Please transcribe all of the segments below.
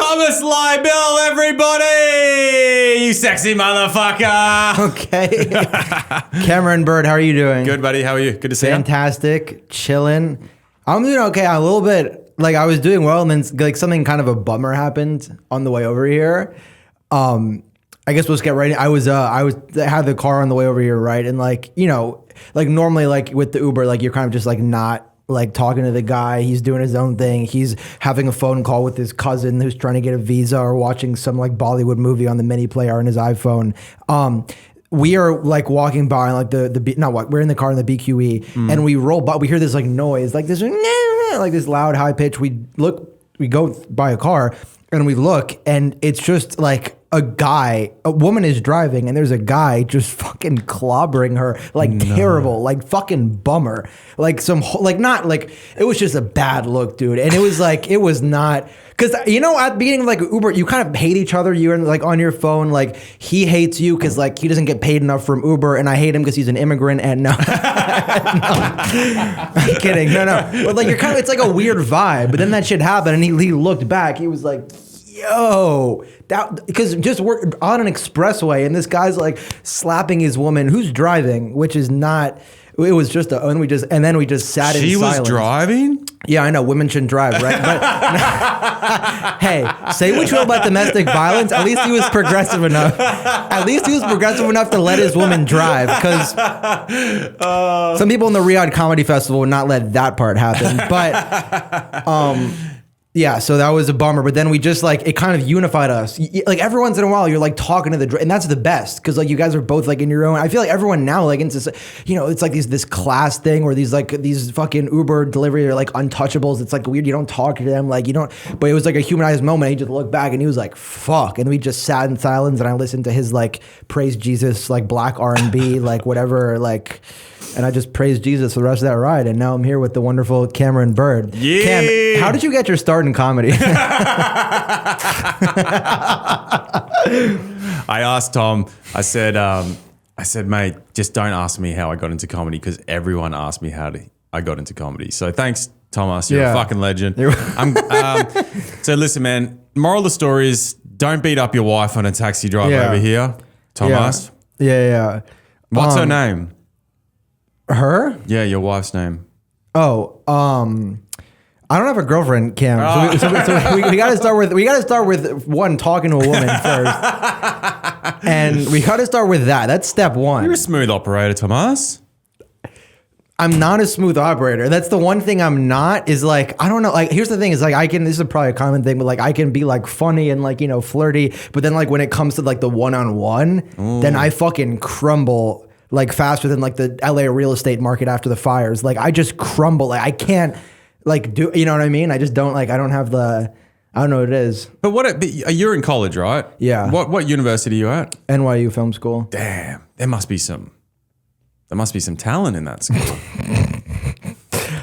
Tomas Liebel, everybody! You sexy motherfucker! Okay. Cameron Bird, how are you doing? Good, buddy. How are you? Good to see you. Fantastic. Chilling. I'm doing okay. I'm a little bit, like, I was doing well, and then, like, something kind of a bummer happened on the way over here. I guess we'll just get right in. I had the car on the way over here, right? And, like, you know, like, normally, like, with the Uber, like, you're kind of just, like, not like talking to the guy. He's doing his own thing. He's having a phone call with his cousin who's trying to get a visa, or watching some like Bollywood movie on the mini player on his iPhone. We are like walking by like we're in the car in the BQE, and we roll by, we hear this like noise, like this like this loud high pitch. We go by a car and we look, and it's just like a woman is driving, and there's a guy just fucking clobbering her, like terrible, like fucking bummer, like not like, it was just a bad look, dude. And it was like, it was not, because, you know, at the beginning of like Uber, you kind of hate each other. You're like on your phone, like he hates you because like he doesn't get paid enough from Uber, and I hate him because he's an immigrant. And no, I'm kidding, no, but like you're kind of, it's like a weird vibe. But then that shit happened, and he looked back. He was like, yo, that, because just we're on an expressway, and this guy's like slapping his woman who's driving, which is not. It was just and then we just sat in silence. She was driving? Yeah, I know. Women shouldn't drive, right? But hey, say what you will about domestic violence. At least he was progressive enough. At least he was progressive enough to let his woman drive, because some people in the Riyadh Comedy Festival would not let that part happen. But yeah, so that was a bummer. But then we just like, it kind of unified us. Like every once in a while, you're like talking to and that's the best, because like you guys are both like in your own. I feel like everyone now, like into, you know, it's like this class thing where these fucking Uber delivery are like untouchables. It's like weird. You don't talk to them, like you don't. But it was like a humanized moment. He just looked back and he was like, "Fuck," and we just sat in silence. And I listened to his like praise Jesus, like black R&B, like whatever, like. And I just praised Jesus for the rest of that ride. And now I'm here with the wonderful Cameron Bird. Yeah. Cam, how did you get your start in comedy? I asked Tom, I said, mate, just don't ask me how I got into comedy, because everyone asked me how I got into comedy. So thanks, Tomas. You're a fucking legend. So listen, man, moral of the story is don't beat up your wife on a taxi drive over here, Tomas. Yeah. What's her name? Her? Yeah, your wife's name. Oh, I don't have a girlfriend, Cam. So we got to start with one, talking to a woman first, and we got to start with that. That's step one. You're a smooth operator, Tomas. I'm not a smooth operator. That's the one thing I'm not, is like, I don't know. Like, here's the thing is like, this is probably a common thing, but like I can be like funny and like, you know, flirty, but then like when it comes to like the one-on-one, then I fucking crumble like faster than like the LA real estate market after the fires. Like I just crumble. Like I can't like do, you know what I mean? I just don't like, I don't know what it is. But you're in college, right? Yeah. What university are you at? NYU Film School. Damn, there must be some talent in that school.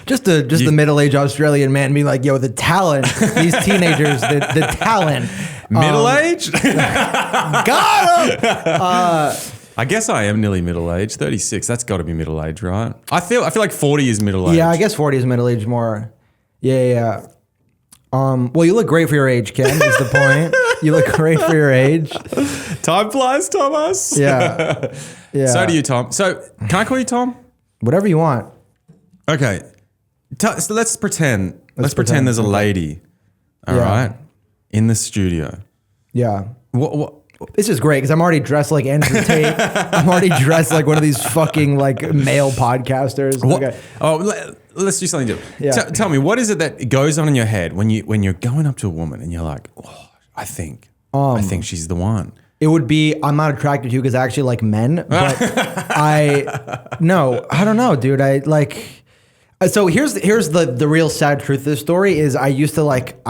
Just the middle-aged Australian man being like, yo, the talent, these teenagers, the talent. Middle-aged? Got him! I guess I am nearly middle-aged. 36, that's got to be middle-aged, right? I feel like 40 is middle-aged. Yeah, I guess 40 is middle-aged more. Yeah. Well, you look great for your age, Ken, is the point. You look great for your age. Time flies, Tomas. Yeah. So do you, Tom. So can I call you Tom? Whatever you want. Okay. So let's pretend. Let's pretend there's a lady, all right, in the studio. Yeah. What? This is great because I'm already dressed like Andrew Tate. I'm already dressed like one of these fucking like male podcasters. Okay. Oh, let's do something different. Yeah. Tell me, what is it that goes on in your head when you're going up to a woman and you're like, oh, I think she's the one. It would be, I'm not attracted to you because I actually like men, but I don't know, dude. I like, so here's the real sad truth of this story is I used to like,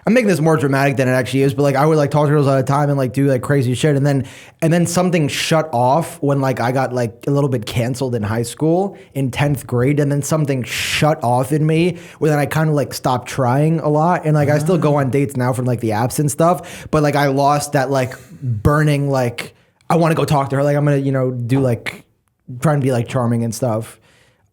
I'm making this more dramatic than it actually is, but like I would like talk to girls all the time and like do like crazy shit, and then something shut off when like I got like a little bit canceled in high school in 10th grade, and then something shut off in me where then I kind of like stopped trying a lot, and like I still go on dates now from like the apps and stuff, but like I lost that like burning like I want to go talk to her, like I'm gonna do like try and be like charming and stuff.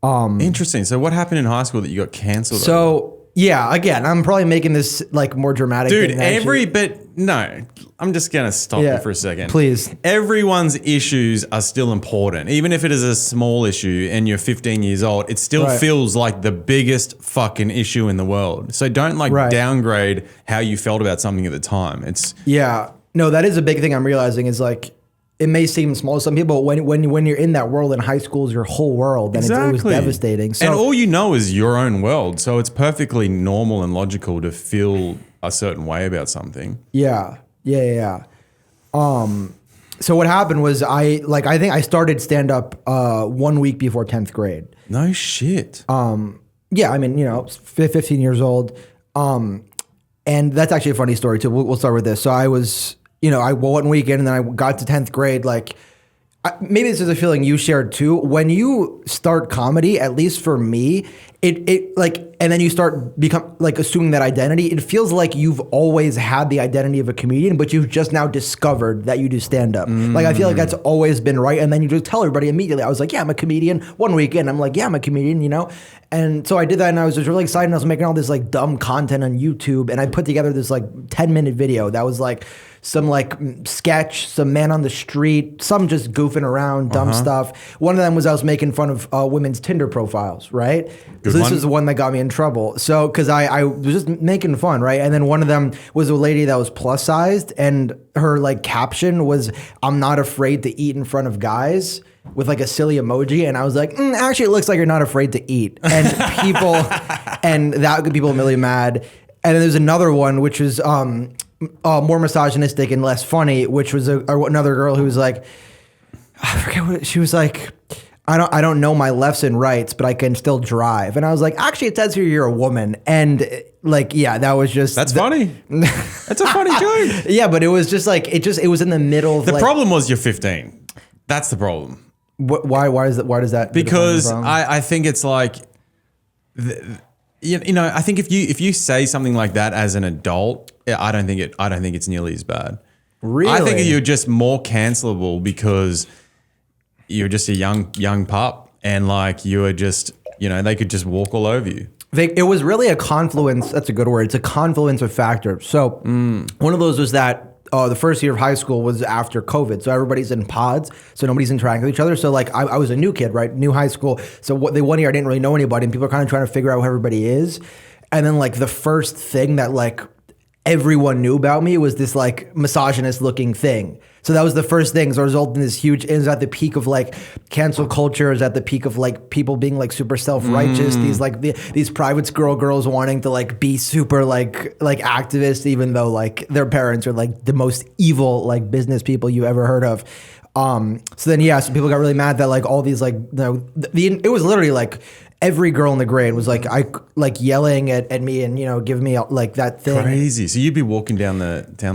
Interesting. So what happened in high school that you got canceled? So Yeah, again, I'm probably making this like more dramatic. Dude, than actually. no, I'm just going to stop you for a second. Please. Everyone's issues are still important. Even if it is a small issue and you're 15 years old, it still feels like the biggest fucking issue in the world. So don't downgrade how you felt about something at the time. No, that is a big thing I'm realizing is like, it may seem small to some people, but when you're in that world and high school is your whole world, then it was devastating. So, and all you know is your own world. So it's perfectly normal and logical to feel a certain way about something. Yeah. So what happened was I think I started stand up 1 week before 10th grade. No shit. Yeah, I mean, 15 years old. And that's actually a funny story too. We'll start with this. So I was, one weekend and then I got to 10th grade. Like, maybe this is a feeling you shared too. When you start comedy, at least for me, it like, and then you start assuming that identity, it feels like you've always had the identity of a comedian, but you've just now discovered that you do stand up. Like, I feel like that's always been right. And then you just tell everybody immediately. I was like, yeah, I'm a comedian. One weekend, I'm like, yeah, I'm a comedian, And so I did that and I was just really excited. And I was making all this like dumb content on YouTube. And I put together this like 10-minute video that was like some like sketch, some man on the street, some just goofing around, dumb stuff. One of them was I was making fun of women's Tinder profiles, right? So this was the one that got me in trouble. So, because I was just making fun, right? And then one of them was a lady that was plus sized and her like caption was, "I'm not afraid to eat in front of guys," with like a silly emoji. And I was like, actually, it looks like you're not afraid to eat. And people, and that got people really mad. And then there's another one, which was more misogynistic and less funny, which was another girl who was like, I forget what she was like. I don't know my lefts and rights, but I can still drive. And I was like, actually, it says here you're a woman. And like, yeah, that was just funny. That's a funny joke. Yeah, but it was just like it was in the middle of the problem was you're 15. That's the problem. Why does that? Because I think it's like, I think if you say something like that as an adult, I don't think it's nearly as bad. Really? I think you're just more cancelable because you're just a young pup and like you are just, they could just walk all over you. It was really a confluence. That's a good word. It's a confluence of factors. So one of those was that the first year of high school was after COVID. So everybody's in pods. So nobody's interacting with each other. So like I was a new kid, right? New high school. So the 1 year I didn't really know anybody and people are kind of trying to figure out who everybody is. And then like the first thing that like everyone knew about me was this like misogynist looking thing. So that was the first thing. So it resulted in this huge, it was at the peak of like cancel culture, is at the peak of like people being like super self-righteous. These like these private school girls wanting to like be super like activists, even though like their parents are like the most evil like business people you ever heard of. So then, so people got really mad that like all these like, it was literally like every girl in the grade was like, yelling at me and, giving me like that thing. Crazy. So you'd be walking down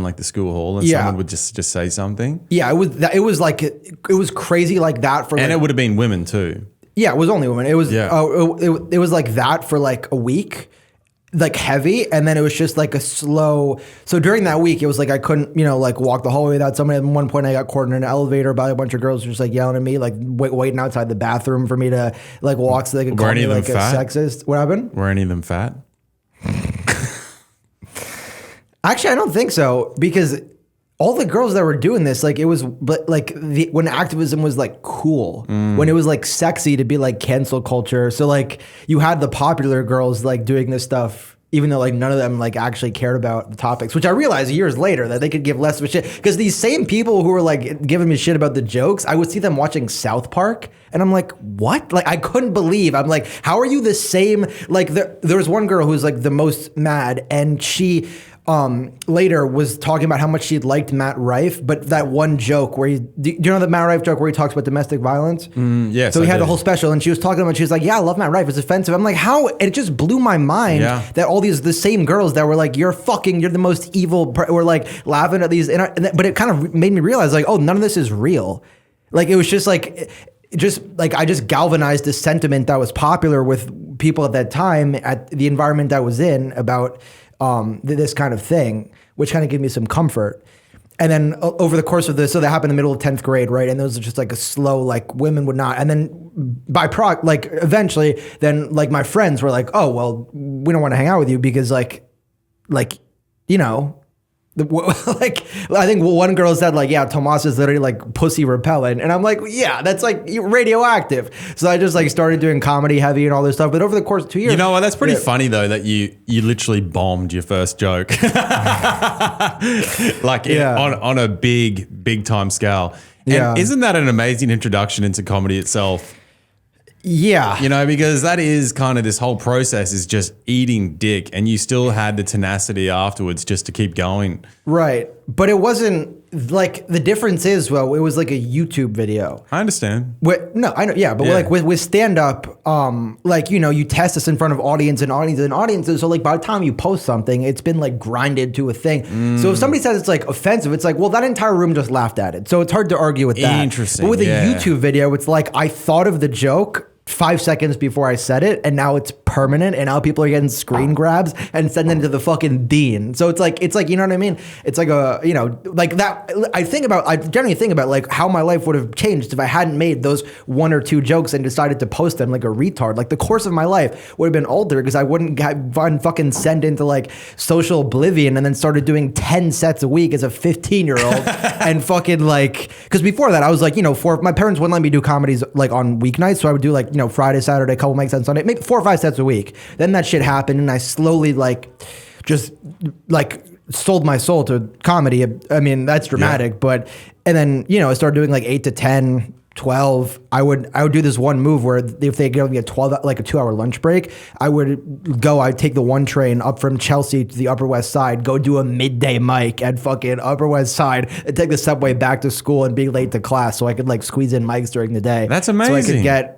like the school hall and someone would just say something. Yeah. It was crazy like that for, and it would have been women too. Yeah. It was only women. It was, it was like that for like a week. Like heavy, and then it was just like a slow. So during that week, it was like I couldn't, like walk the hallway without somebody. At one point, I got caught in an elevator by a bunch of girls just like yelling at me, like waiting outside the bathroom for me to like walk so they could call me like a sexist. What happened? Were any of them fat? Actually, I don't think so, because all the girls that were doing this, like it was, but like when activism was like cool, when it was like sexy to be like cancel culture. So like you had the popular girls like doing this stuff, even though like none of them like actually cared about the topics, which I realized years later that they could give less of a shit. Because these same people who were like giving me shit about the jokes, I would see them watching South Park and I'm like, what? Like I couldn't believe. I'm like, how are you the same? Like there was one girl who was like the most mad, and she later was talking about how much she liked Matt Rife, but that one joke where do you know the Matt Rife joke where he talks about domestic violence? Yes. So he had a whole special, and she was talking about, she was like, yeah, I love Matt Rife. It's offensive. I'm like, how? And it just blew my mind that all the same girls that were like, you're the most evil, were like laughing at these, but it kind of made me realize like, oh, none of this is real. Like it was just like I just galvanized this sentiment that was popular with people at that time at the environment I was in about this kind of thing, which kind of gave me some comfort. And then over the course of this, so that happened in the middle of 10th grade, right? And those are just like a slow, like women would not. And then like eventually, then like my friends were like, oh, well, we don't want to hang out with you because like, you know, like I think one girl said like, yeah, Tomas is literally like pussy repellent. And I'm like, yeah, that's like radioactive. So I just like started doing comedy heavy and all this stuff. But over the course of 2 years. You know what? That's pretty funny though that you literally bombed your first joke. Like on a big time scale. And isn't that an amazing introduction into comedy itself? Yeah. You know, because that is kind of this whole process is just eating dick and you still had the tenacity afterwards just to keep going. Right. But it wasn't like the difference is, well, it was like a YouTube video. I understand. No, I know. Yeah. But like with stand up, like, you know, you test this in front of audiences. So like by the time you post something, it's been like grinded to a thing. So if somebody says it's like offensive, it's like, well, that entire room just laughed at it. So it's hard to argue with that. Interesting. But with a YouTube video, it's like I thought of the joke 5 seconds before I said it, and now it's permanent, and now people are getting screen grabs and sending it to the fucking dean. So it's like, you know what I mean? It's like a, you know, like that. I generally think about like how my life would have changed if I hadn't made those 1 or 2 jokes and decided to post them like a retard. Like the course of my life would have been altered because I wouldn't fucking send into like social oblivion and then started doing 10 sets a week as a 15-year-old and fucking like, because before that I was like, you know, my parents wouldn't let me do comedies like on weeknights, so I would do like, you know, Friday, Saturday, couple mics on Sunday, maybe 4 or 5 sets a week. Then that shit happened, and I slowly like just like sold my soul to comedy. I mean, that's dramatic, but and then, you know, I started doing like 8 to 10, 12. I would do this one move where if they give me a 2-hour lunch break, I'd take the 1 train up from Chelsea to the Upper West Side, go do a midday mic at fucking Upper West Side, and take the subway back to school and be late to class so I could like squeeze in mics during the day. That's amazing. So I could get.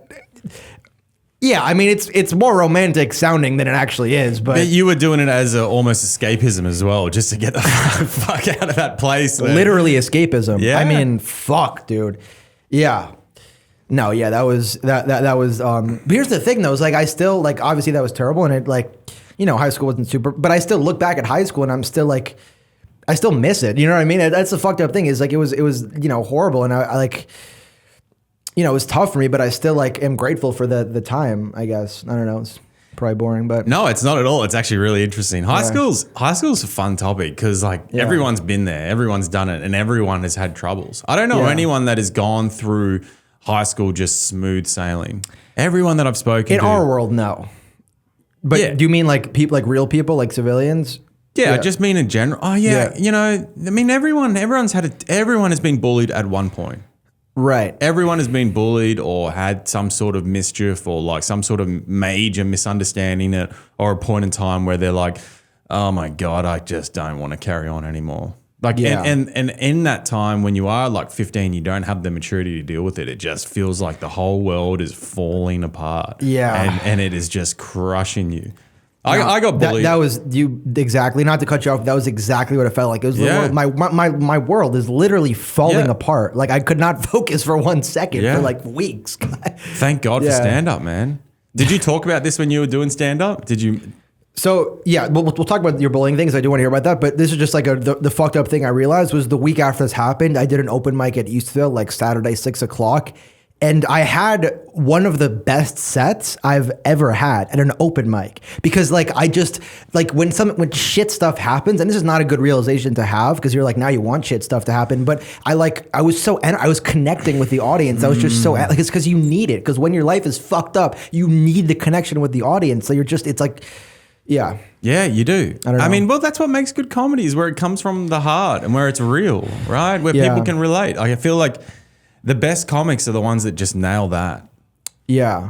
Yeah, I mean, it's more romantic sounding than it actually is, but you were doing it as almost escapism as well, just to get the fuck out of that place. There. Literally escapism. Yeah. I mean, fuck, dude. Yeah. No, yeah, that was. But here's the thing, though, is like I still like obviously that was terrible, and it like, you know, high school wasn't super, but I still look back at high school and I'm still like, I still miss it. You know what I mean? That's the fucked up thing is like it was you know horrible, and I like. You know, it was tough for me, but I still like am grateful for the time, I guess. I don't know. It's probably boring, but no, it's not at all. It's actually really interesting. High school's a fun topic because like everyone's been there, everyone's done it, and everyone has had troubles. I don't know anyone that has gone through high school just smooth sailing. Everyone that I've spoken to. In our world, no. But do you mean like people, like real people, like civilians? Yeah, I just mean in general. Oh yeah, you know, I mean everyone has been bullied at one point. Right. Everyone has been bullied or had some sort of mischief or like some sort of major misunderstanding or a point in time where they're like, oh my God, I just don't want to carry on anymore. Like, and in that time when you are like 15, you don't have the maturity to deal with it. It just feels like the whole world is falling apart. Yeah. And it is just crushing you. I got bullied. That was you exactly. Not to cut you off. That was exactly what it felt like. It was my world is literally falling apart. Like I could not focus for 1 second for like weeks. Thank God for stand up, man. Did you talk about this when you were doing stand up? Did you? So yeah, we'll talk about your bullying things. I do want to hear about that. But this is just like the fucked up thing I realized was the week after this happened, I did an open mic at Eastville, like Saturday 6 o'clock. And I had one of the best sets I've ever had at an open mic because like I just like when shit stuff happens, and this is not a good realization to have because you're like now you want shit stuff to happen, but I was connecting with the audience. I was just so like it's because you need it because when your life is fucked up, you need the connection with the audience. So it's like. Yeah. Yeah, you do. I mean, well, that's what makes good comedy is where it comes from the heart and where it's real, right? Where people can relate. I feel like the best comics are the ones that just nail that. Yeah.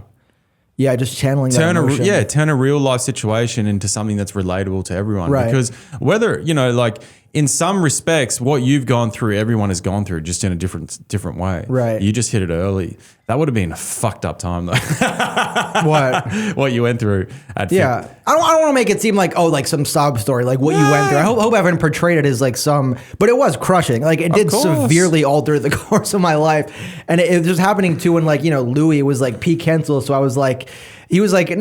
Yeah, just channeling that emotion. Turn a real life situation into something that's relatable to everyone. Right. Because whether, you know, like in some respects, what you've gone through, everyone has gone through just in a different way. Right. You just hit it early. That would have been a fucked up time though. What you went through at I don't want to make it seem like like some sob story, like what you went through. I hope I haven't portrayed it as like but it was crushing. Like it did severely alter the course of my life. And it was just happening too when like, you know, Louis was like peak cancel. So I was like, he was like, I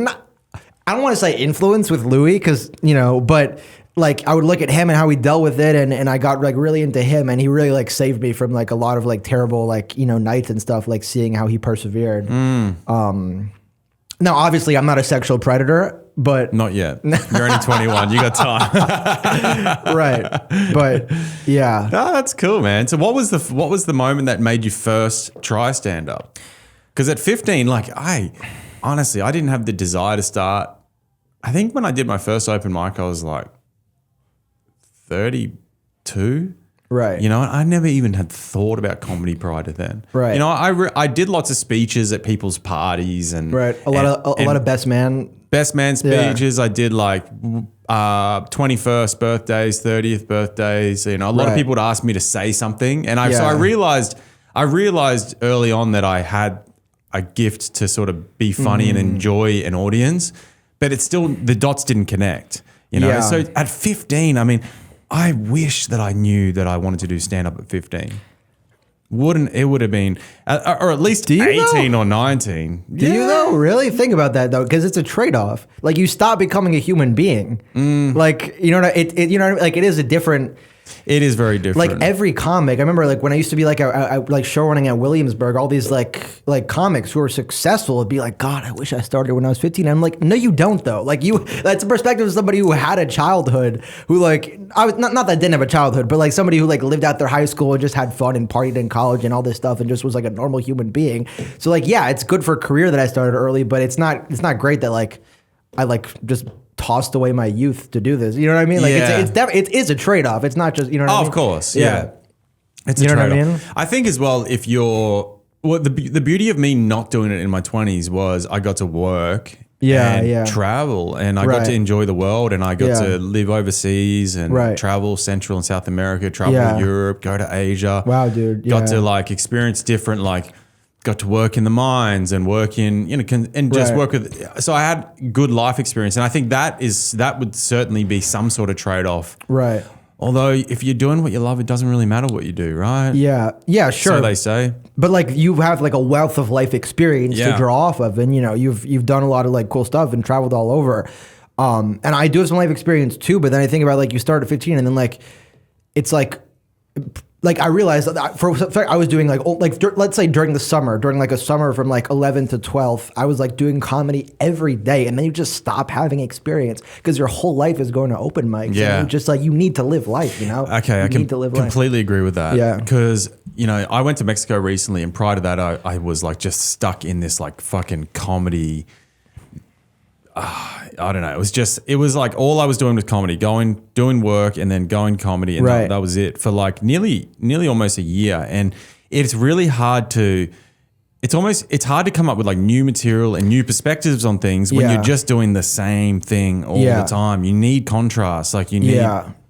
don't want to say influence with Louis because, you know, but like I would look at him and how he dealt with it, and I got like really into him, and he really like saved me from like a lot of like terrible like nights and stuff, like seeing how he persevered. Now obviously I'm not a sexual predator, but not yet. You're only 21. You got time. Right. But yeah. No, that's cool, man. So what was the moment that made you first try stand up? Because at 15, like I didn't have the desire to start. I think when I did my first open mic, I was like 32. Right. I never even had thought about comedy prior to then. Right. I did lots of speeches at people's parties and right. A lot of best man speeches. Yeah. I did like 21st birthdays, 30th birthdays. A lot of people would ask me to say something, and so I realized early on that I had a gift to sort of be funny and enjoy an audience, but it's still the dots didn't connect. Yeah. So at 15, I mean, I wish that I knew that I wanted to do stand up at 15. It would have been, or at least 18 or 19. Do you though? Really think about that though, because it's a trade-off. Like you stop becoming a human being. Like like it is a different. It is very different. Like every comic, I remember like when I used to be like like show running at Williamsburg, all these like comics who were successful would be like, God, I wish I started when I was 15. And I'm like, no, you don't though. Like that's a perspective of somebody who had a childhood, who like, I was not that I didn't have a childhood, but like somebody who like lived out their high school and just had fun and partied in college and all this stuff and just was like a normal human being. So like, yeah, it's good for a career that I started early, but it's not great that like I like just tossed away my youth to do this. You know what I mean? Like it is a trade-off. It's not just, you know what I mean? Of course. Yeah. It's a trade-off. What I mean? I think as well, if the beauty of me not doing it in my 20s was I got to work and travel, and I got to enjoy the world, and I got to live overseas and travel Central and South America, travel to Europe, go to Asia. Wow, dude. Got to like experience different, like got to work in the mines and work in, and just work with, so I had good life experience. And I think that would certainly be some sort of trade-off. Right. Although if you're doing what you love, it doesn't really matter what you do, right? Yeah. Yeah, sure. So they say. But like you have like a wealth of life experience to draw off of, and you've done a lot of like cool stuff and traveled all over. And I do have some life experience too, but then I think about like you start at 15 and then like, it's like I realized that I was doing let's say during the summer, during like a summer from like 11 to 12, I was like doing comedy every day, and then you just stop having experience because your whole life is going to open mics. Yeah. And you just like, you need to live life, Okay, I can completely agree with that. Yeah. Because, I went to Mexico recently, and prior to that, I was like just stuck in this like fucking comedy. I don't know. It was like all I was doing was comedy, doing work and then going comedy. And that was it for like nearly almost a year. And it's really hard it's hard to come up with like new material and new perspectives on things when you're just doing the same thing all the time. You need contrast. Like you need.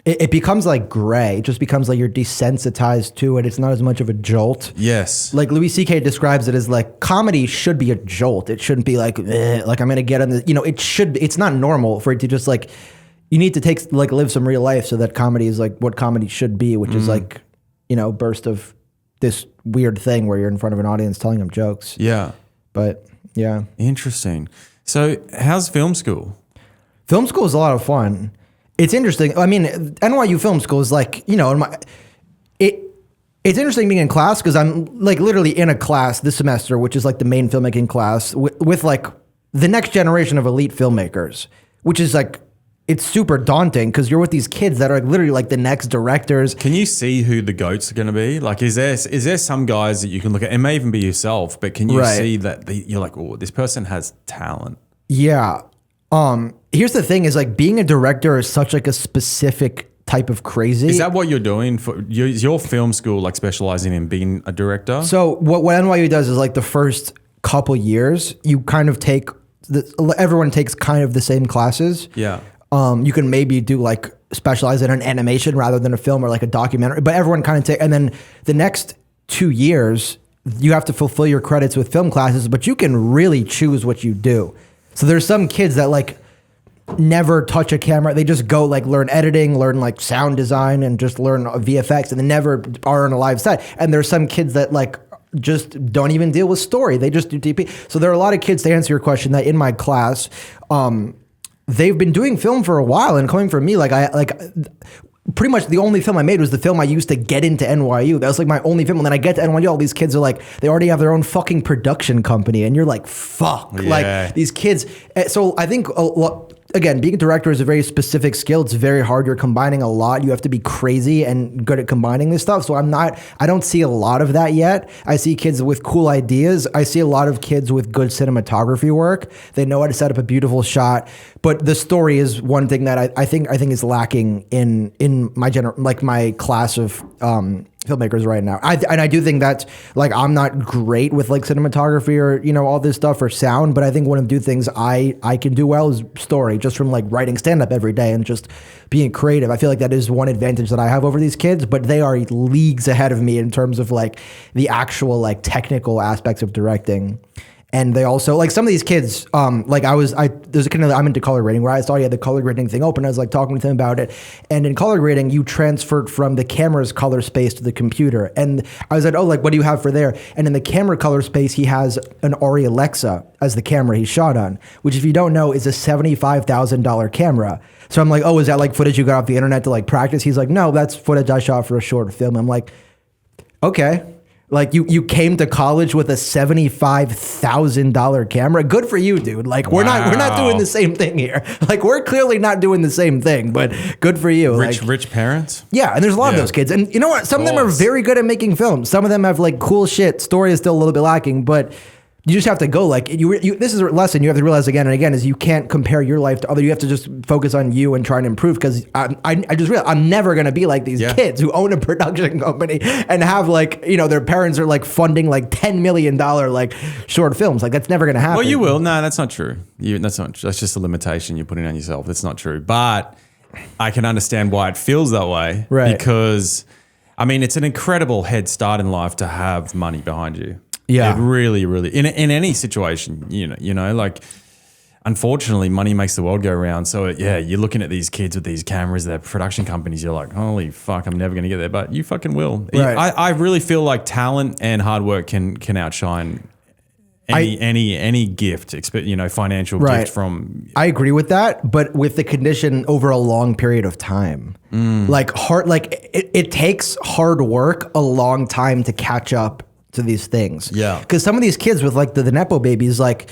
It becomes like gray. It just becomes like you're desensitized to it. It's not as much of a jolt. Yes. Like Louis C.K. describes it as like comedy should be a jolt. It shouldn't be like I'm going to get on the, it's not normal for it to just like, you need to live some real life so that comedy is like what comedy should be, which is like, burst of this weird thing where you're in front of an audience telling them jokes. Yeah. But yeah. Interesting. So how's film school? Film school is a lot of fun. It's interesting. I mean, NYU Film School is like, it's interesting being in class because I'm like literally in a class this semester, which is like the main filmmaking class with like the next generation of elite filmmakers, which is like, it's super daunting because you're with these kids that are literally like the next directors. Can you see who the GOATs are going to be? Like, is there some guys that you can look at? It may even be yourself, but can you see that you're like, oh, this person has talent? Yeah. Here's the thing is like being a director is such like a specific type of crazy. Is that what you're doing for your film school, like specializing in being a director? So what NYU does is like the first couple years, you kind of everyone takes kind of the same classes. Yeah. You can maybe do like specialize in an animation rather than a film or like a documentary, but everyone kind of and then the next 2 years, you have to fulfill your credits with film classes, but you can really choose what you do. So there's some kids that like never touch a camera. They just go like learn editing, learn like sound design, and just learn VFX, and they never are on a live set. And there's some kids that like just don't even deal with story. They just do DP. So there are a lot of kids, to answer your question, that in my class, they've been doing film for a while, and coming from me, pretty much the only film I made was the film I used to get into NYU. That was like my only film. And then I get to NYU, all these kids are like, they already have their own fucking production company. And you're like, fuck. Yeah. Like these kids. So I think again, being a director is a very specific skill. It's very hard. You're combining a lot. You have to be crazy and good at combining this stuff. So I don't see a lot of that yet. I see kids with cool ideas. I see a lot of kids with good cinematography work. They know how to set up a beautiful shot. But the story is one thing that I think is lacking in my class of filmmakers right now. I do think that like I'm not great with like cinematography or all this stuff or sound, but I think one of the things I can do well is story, just from like writing stand-up every day and just being creative. I feel like that is one advantage that I have over these kids, but they are leagues ahead of me in terms of like the actual like technical aspects of directing. And they also, like some of these kids, I'm into color grading, where I saw you had the color grading thing open. I was like talking with him about it. And in color grading, you transferred from the camera's color space to the computer. And I was like, oh, like, what do you have for there? And in the camera color space, he has an Arri Alexa as the camera he shot on, which if you don't know is a $75,000 camera. So I'm like, oh, is that like footage you got off the internet to like practice? He's like, no, that's footage I shot for a short film. I'm like, okay. Like you came to college with a $75,000 camera. Good for you, dude. Like we're not doing the same thing here. Like we're clearly not doing the same thing, but good for you. Rich parents. Yeah, and there's a lot of those kids. And you know what? Some of them are very good at making films. Some of them have like cool shit. Story is still a little bit lacking, but you just have to go like this is a lesson you have to realize again and again is you can't compare your life to other. You have to just focus on you and try and improve, because I just realized I'm never going to be like these kids who own a production company and have like, their parents are like funding like $10 million like short films. Like that's never going to happen. Well, you will. No, that's not true. That's just a limitation you're putting on yourself. That's not true. But I can understand why it feels that way. Right. Because I mean, it's an incredible head start in life to have money behind you. Yeah, it really, really, in any situation, like, unfortunately, money makes the world go round. So you're looking at these kids with these cameras, their production companies. You're like, holy fuck, I'm never going to get there, but you fucking will. Right. I really feel like talent and hard work can outshine any gift, financial gift from. I agree with that, but with the condition over a long period of time, it takes hard work a long time to catch up to these things. Yeah. Because some of these kids with like the Nepo babies, like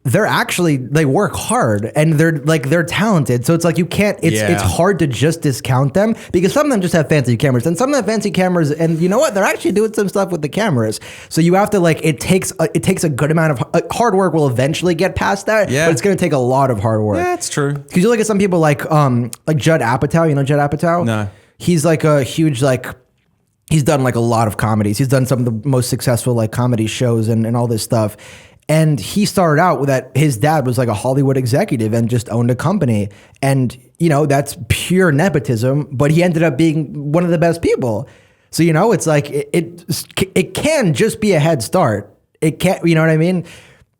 they work hard and they're talented. So it's like it's hard to just discount them, because some of them just have fancy cameras and some of them have fancy cameras, and you know what? They're actually doing some stuff with the cameras. So you have to it takes a good amount of hard work will eventually get past that. Yeah. But it's going to take a lot of hard work. Yeah, it's true. Because you look at some people like Judd Apatow. You know Judd Apatow? No. He's like a huge he's done like a lot of comedies. He's done some of the most successful like comedy shows and all this stuff. And he started out with that his dad was like a Hollywood executive and just owned a company. And, that's pure nepotism, but he ended up being one of the best people. So, it's like it can just be a head start. It can't, you know what I mean?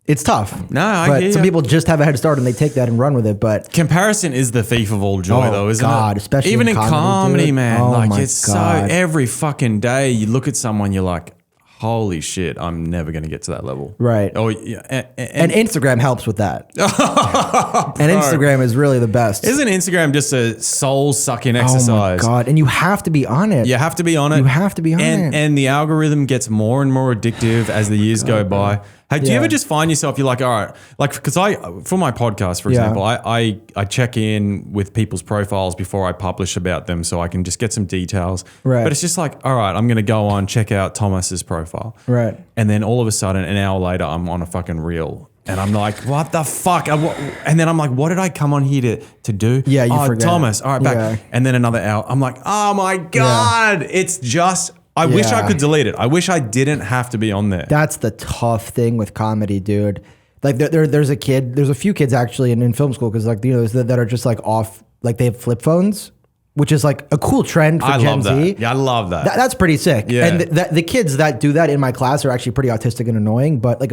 It's tough. No, I hear some people just have a head start and they take that and run with it. But comparison is the thief of all joy, though, isn't it? Especially even in comedy, man. Oh like it's so every fucking day you look at someone, you're like, holy shit, I'm never going to get to that level. Right. Oh, yeah. And Instagram helps with that. And Instagram is really the best. Isn't Instagram just a soul-sucking exercise? Oh, my God. And you have to be on it. You have to be on it. You have to be on it. And the algorithm gets more and more addictive as the years go by. Hey, do you ever just find yourself, you're like, all right, like, because for my podcast, for example, I check in with people's profiles before I publish about them so I can just get some details. Right. But it's just like, all right, I'm going to go on, check out Thomas's profile. Right. And then all of a sudden, an hour later, I'm on a fucking reel. And I'm like, what the fuck? And then I'm like, what did I come on here to do? Yeah, you forget. Thomas, all right, back. Yeah. And then another hour. I'm like, oh my God, it's just... I wish I could delete it. I wish I didn't have to be on there. That's the tough thing with comedy, dude. Like there's a few kids actually in film school, because that are just like off, like they have flip phones, which is like a cool trend for Gen Z. Yeah, I love that. That's pretty sick. Yeah. And the kids that do that in my class are actually pretty autistic and annoying, but it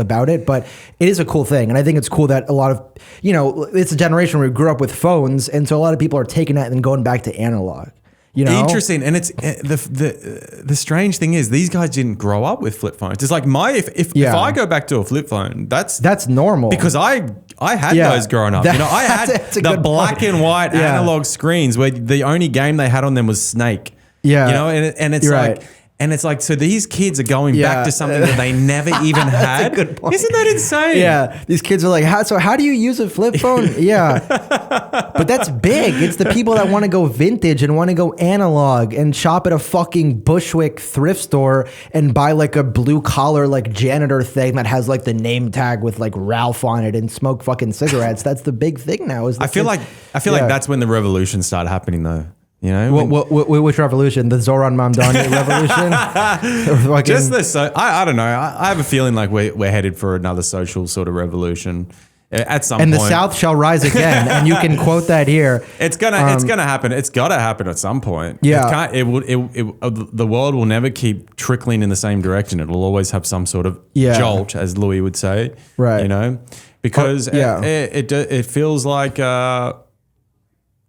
is a cool thing. And I think it's cool that a lot of, it's a generation where we grew up with phones, and so a lot of people are taking that and going back to analog. Interesting, and it's the strange thing is these guys didn't grow up with flip phones. It's like if I go back to a flip phone, that's normal, because I I had those growing up. I had the black and white analog screens where the only game they had on them was Snake. Yeah. And it's like. Right. And it's like, so these kids are going back to something that they never even had. That's a good point. Isn't that insane? Yeah. These kids are like, how do you use a flip phone? Yeah. But that's big. It's the people that want to go vintage and want to go analog and shop at a fucking Bushwick thrift store and buy like a blue collar like janitor thing that has like the name tag with like Ralph on it and smoke fucking cigarettes. That's the big thing now. I feel like that's when the revolution started happening though. Which revolution? The Zoran Mamdani revolution? Just this. I don't know. I have a feeling like we're headed for another social sort of revolution at some point. And the South shall rise again. And you can quote that here. It's gonna happen. It's got to happen at some point. Yeah. The world will never keep trickling in the same direction. It will always have some sort of jolt, as Louis would say. Right. Because it feels like.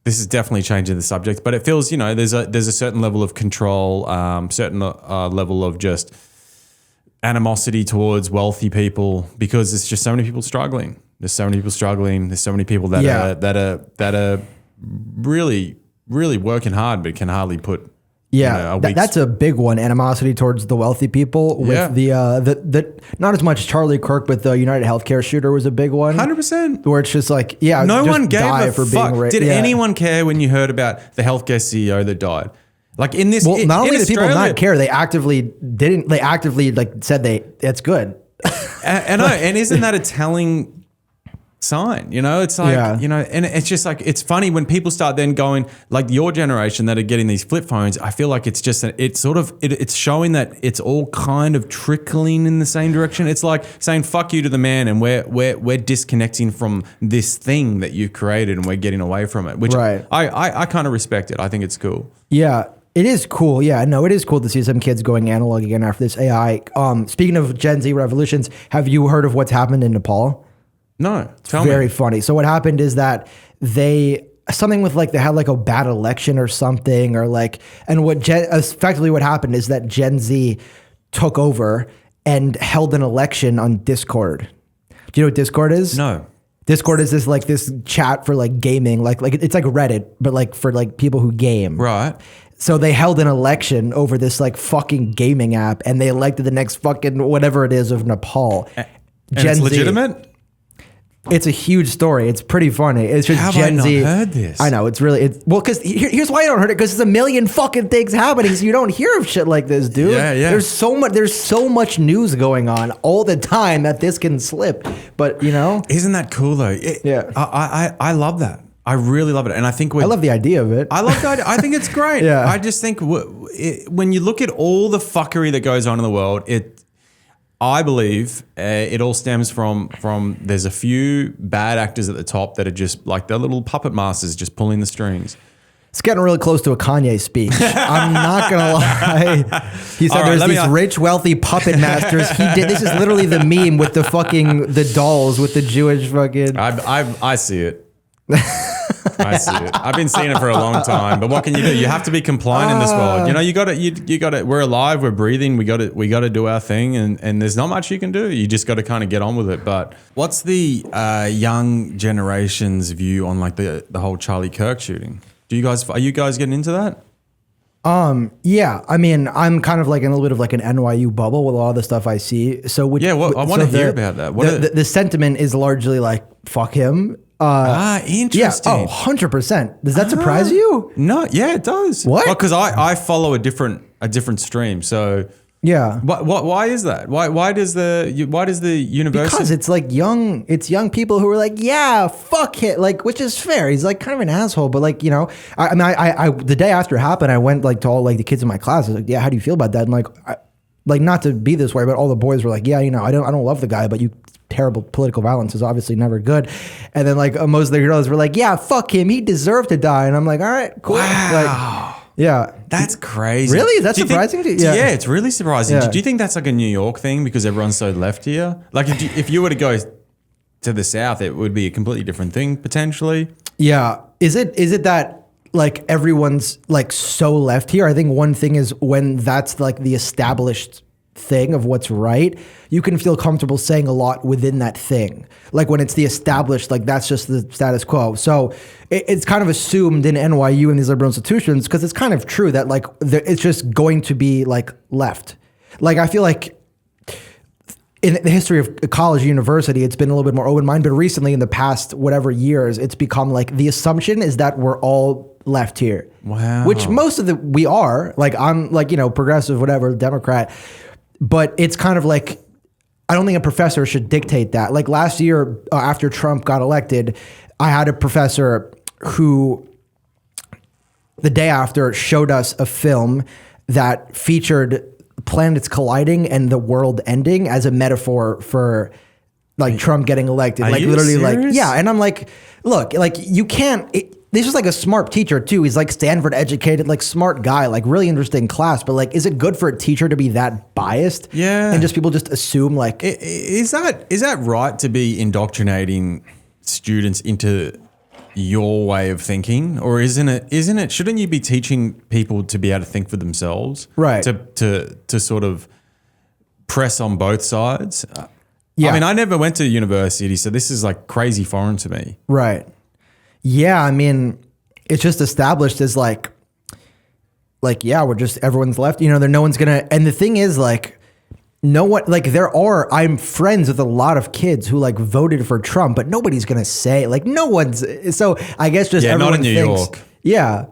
This is definitely changing the subject, but it feels, there's a certain level of control, certain level of just animosity towards wealthy people because there's just so many people struggling. There's so many people struggling. There's so many people that are really, really working hard, but can hardly put. That's a big one. Animosity towards the wealthy people with the not as much Charlie Kirk, but the United Healthcare shooter was a big one. 100%. Where it's just like, no one gave a for fuck. Being Did anyone care when you heard about the healthcare CEO that died? Like in this, not only did people not care, they actively didn't. They actively like said it's good. and isn't that a telling sign? It's like, and it's just like, it's funny when people start then going like your generation that are getting these flip phones. I feel like it's just, it's showing that it's all kind of trickling in the same direction. It's like saying fuck you to the man and we're disconnecting from this thing that you've created and we're getting away from it, which I kind of respect it. I think it's cool. Yeah. It is cool. Yeah, no, it is cool to see some kids going analog again after this AI. Speaking of Gen Z revolutions, have you heard of what's happened in Nepal? No, tell me. Very funny. So what happened is that something with like they had like a bad election or something or like, and effectively what happened is that Gen Z took over and held an election on Discord. Do you know what Discord is? No. Discord is this chat for like gaming, like it's like Reddit, but like for like people who game. Right. So they held an election over this like fucking gaming app and they elected the next fucking whatever it is of Nepal. And it's legitimate? It's a huge story. It's pretty funny. It's just Gen Z. Have I not heard this? I know. It's because here's why you don't heard it, because there's a million fucking things happening, so you don't hear of shit like this, dude. Yeah. There's so much news going on all the time that this can slip. But isn't that cool though? I love that. I really love it, and I think I love the idea of it. I love the idea. I think it's great. Yeah. I just think when you look at all the fuckery that goes on in the world, I believe it all stems from there's a few bad actors at the top that are just like they're little puppet masters just pulling the strings. It's getting really close to a Kanye speech. I'm not gonna lie. He said there's these rich, wealthy puppet masters. This is literally the meme with the dolls with the Jewish fucking. I see it. I see it. I've been seeing it for a long time, but what can you do? You have to be compliant in this world. You got to. We're alive. We're breathing. We got to do our thing, and there's not much you can do. You just got to kind of get on with it. But what's the young generation's view on like the whole Charlie Kirk shooting? Are you guys getting into that? Yeah. I mean, I'm kind of like in a little bit of like an NYU bubble with a lot of the stuff I see. So I want to hear about that. The sentiment is largely like fuck him. Interesting. Yeah. 100%. Does that surprise you? No. Yeah, it does. What? Well, because I follow a different stream. So yeah. Why is that? Why does the university? Because it's like young people who are like, yeah, fuck it, like, which is fair. He's like kind of an asshole, but like, I the day after it happened, I went like to all like the kids in my class. I was like, yeah, how do you feel about that? And like not to be this way, but all the boys were like, yeah, I don't love the guy, but terrible political violence is obviously never good. And then like most of the girls were like, yeah, fuck him, he deserved to die. And I'm like, all right, cool. Wow. Like, yeah. That's crazy. Really? Is that surprising to you? Yeah, it's really surprising. Yeah. Do you think that's like a New York thing because everyone's so left here? Like if you were to go to the South, it would be a completely different thing potentially. Yeah. Is it that like everyone's like so left here? I think one thing is when that's like the established thing of what's right, you can feel comfortable saying a lot within that thing. Like when it's the established, like that's just the status quo. So it's kind of assumed in NYU and these liberal institutions, because it's kind of true that like it's just going to be like left. Like I feel like in the history of college, university, it's been a little bit more open-minded, but recently in the past whatever years, it's become like the assumption is that we're all left here. Wow. Which most of we are. Like I'm like, progressive, whatever, Democrat. But it's kind of like, I don't think a professor should dictate that. Like last year, after Trump got elected, I had a professor who the day after showed us a film that featured planets colliding and the world ending as a metaphor for like Trump getting elected. Are like you literally serious? like, yeah. And I'm like, look, like you can't, this is like a smart teacher too. He's like Stanford educated, like smart guy, like really interesting class. But like, is it good for a teacher to be that biased? Yeah. And just people just assume like, is that right to be indoctrinating students into your way of thinking, or isn't it? Shouldn't you be teaching people to be able to think for themselves? Right. To sort of press on both sides. Yeah. I mean, I never went to university, so this is like crazy foreign to me. Right. Yeah, I mean, it's just established as like, yeah, we're just, everyone's left, there, no one's gonna, and the thing is like, no one, like I'm friends with a lot of kids who like voted for Trump, but nobody's gonna say, like no one's, so I guess just everyone not in New thinks, York. Yeah.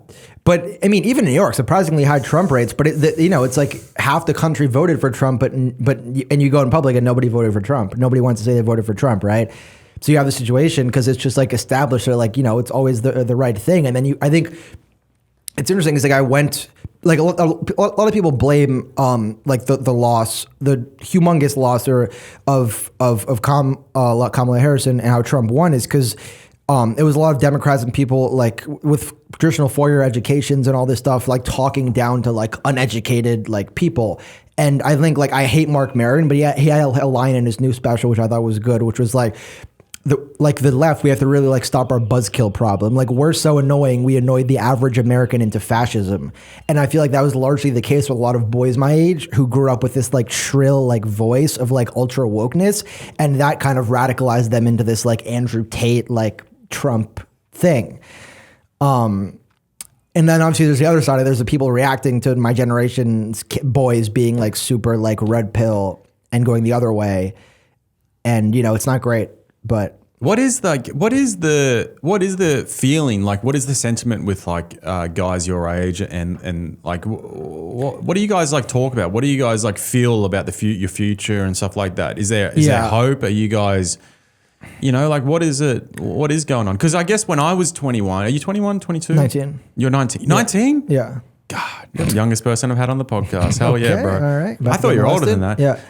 But I mean, even in New York, surprisingly high Trump rates, but it's like half the country voted for Trump, and you go in public and nobody voted for Trump. Nobody wants to say they voted for Trump, right? So you have the situation because it's just like established. They're like, it's always the right thing. And then I think it's interesting is like I went, like a lot of people blame like the loss, the humongous loss of Kamala Harris and how Trump won is because it was a lot of Democrats and people like with traditional four-year educations and all this stuff, like talking down to like uneducated like people. And I think like I hate Mark Maron, but he had a line in his new special which I thought was good, which was like, the left, we have to really like stop our buzzkill problem. Like we're so annoying, we annoyed the average American into fascism. And I feel like that was largely the case with a lot of boys my age who grew up with this like shrill like voice of like ultra wokeness, and that kind of radicalized them into this like Andrew Tate like Trump thing. And then obviously there's the other side. There's the people reacting to my generation's boys being like super like red pill and going the other way, and it's not great. But what is the feeling like? What is the sentiment with like guys your age and like what do you guys like talk about? What do you guys like feel about your future and stuff like that? Is there hope? Are you guys, like what is it? What is going on? Because I guess when I was 21, are you 21, 22? 19. You're 19. 19? Yeah. God, you're the youngest person I've had on the podcast. Hell yeah, bro. All right. I thought you were older than that. Yeah.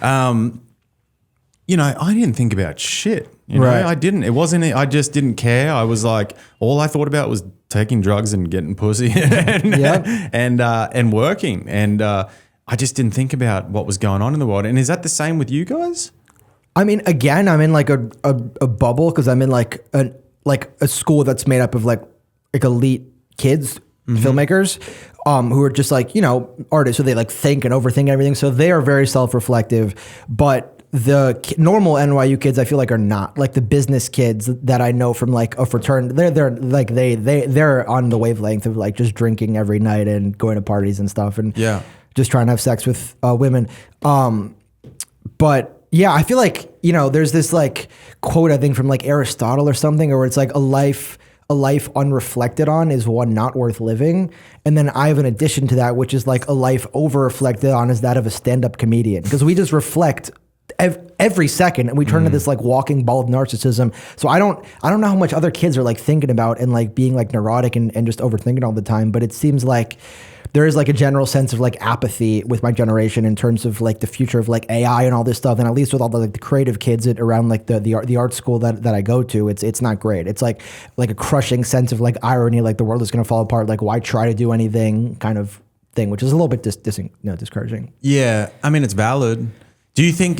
I didn't think about shit. Right. I didn't. I just didn't care. I was like, all I thought about was taking drugs and getting pussy and working. And I just didn't think about what was going on in the world. And is that the same with you guys? I mean, again, I'm in like a bubble because I'm in like a school that's made up of like elite kids, filmmakers, who are just like, artists. So they like think and overthink everything. So they are very self-reflective, but the normal NYU kids, I feel like, are not. Like the business kids that I know from like a fraternity, they're like they're on the wavelength of like just drinking every night and going to parties and stuff, and just trying to have sex with women. But yeah, I feel like there's this like quote I think from like Aristotle or something, where it's like a life unreflected on is one not worth living. And then I have an addition to that, which is like a life over reflected on is that of a stand-up comedian, because we just reflect every second and we turn into this like walking bald narcissism. So I don't know how much other kids are like thinking about and like being like neurotic and just overthinking all the time, but it seems like there is like a general sense of like apathy with my generation in terms of like the future of like AI and all this stuff. And at least with all the like the creative kids around like the art school that I go to, it's not great. It's like a crushing sense of like irony, like the world is going to fall apart. Like why try to do anything kind of thing, which is a little bit discouraging. Yeah. I mean, it's valid. Do you think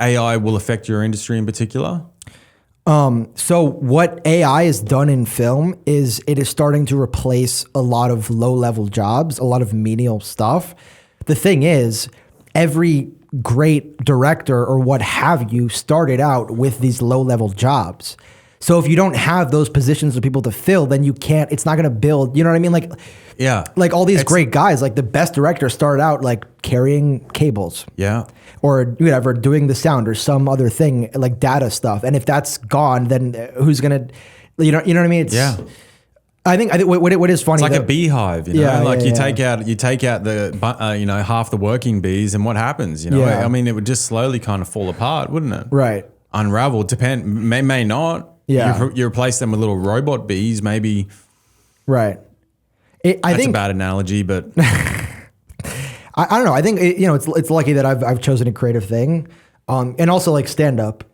AI will affect your industry in particular? So what AI has done in film is it is starting to replace a lot of low-level jobs, a lot of menial stuff. The thing is, every great director or what have you started out with these low-level jobs. So if you don't have those positions for people to fill, then you can't, it's not going to build, you know what I mean? Like, yeah, like all these great guys, like the best directors started out like carrying cables. Yeah. Or whatever, doing the sound or some other thing like data stuff. And if that's gone, then who's going to, you know what I mean? It's, I think what is funny. It's like a beehive, you know. Yeah, like yeah, you take out the you know, half the working bees, and what happens? You know, Yeah. I mean, it would just slowly kind of fall apart, wouldn't it? Right. Unravel. May not. Yeah. You replace them with little robot bees, maybe. Right. I think a bad analogy, but I don't know. I think it's lucky that I've chosen a creative thing, and also like stand up.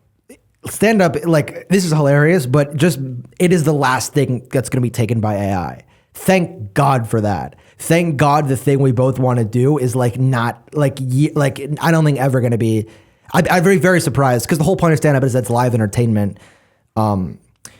Stand up, like this is hilarious, but just it is the last thing that's going to be taken by AI. Thank God for that. Thank God the thing we both want to do is like not like I don't think ever going to be. I'm very, very surprised because the whole point of stand up is that's live entertainment. But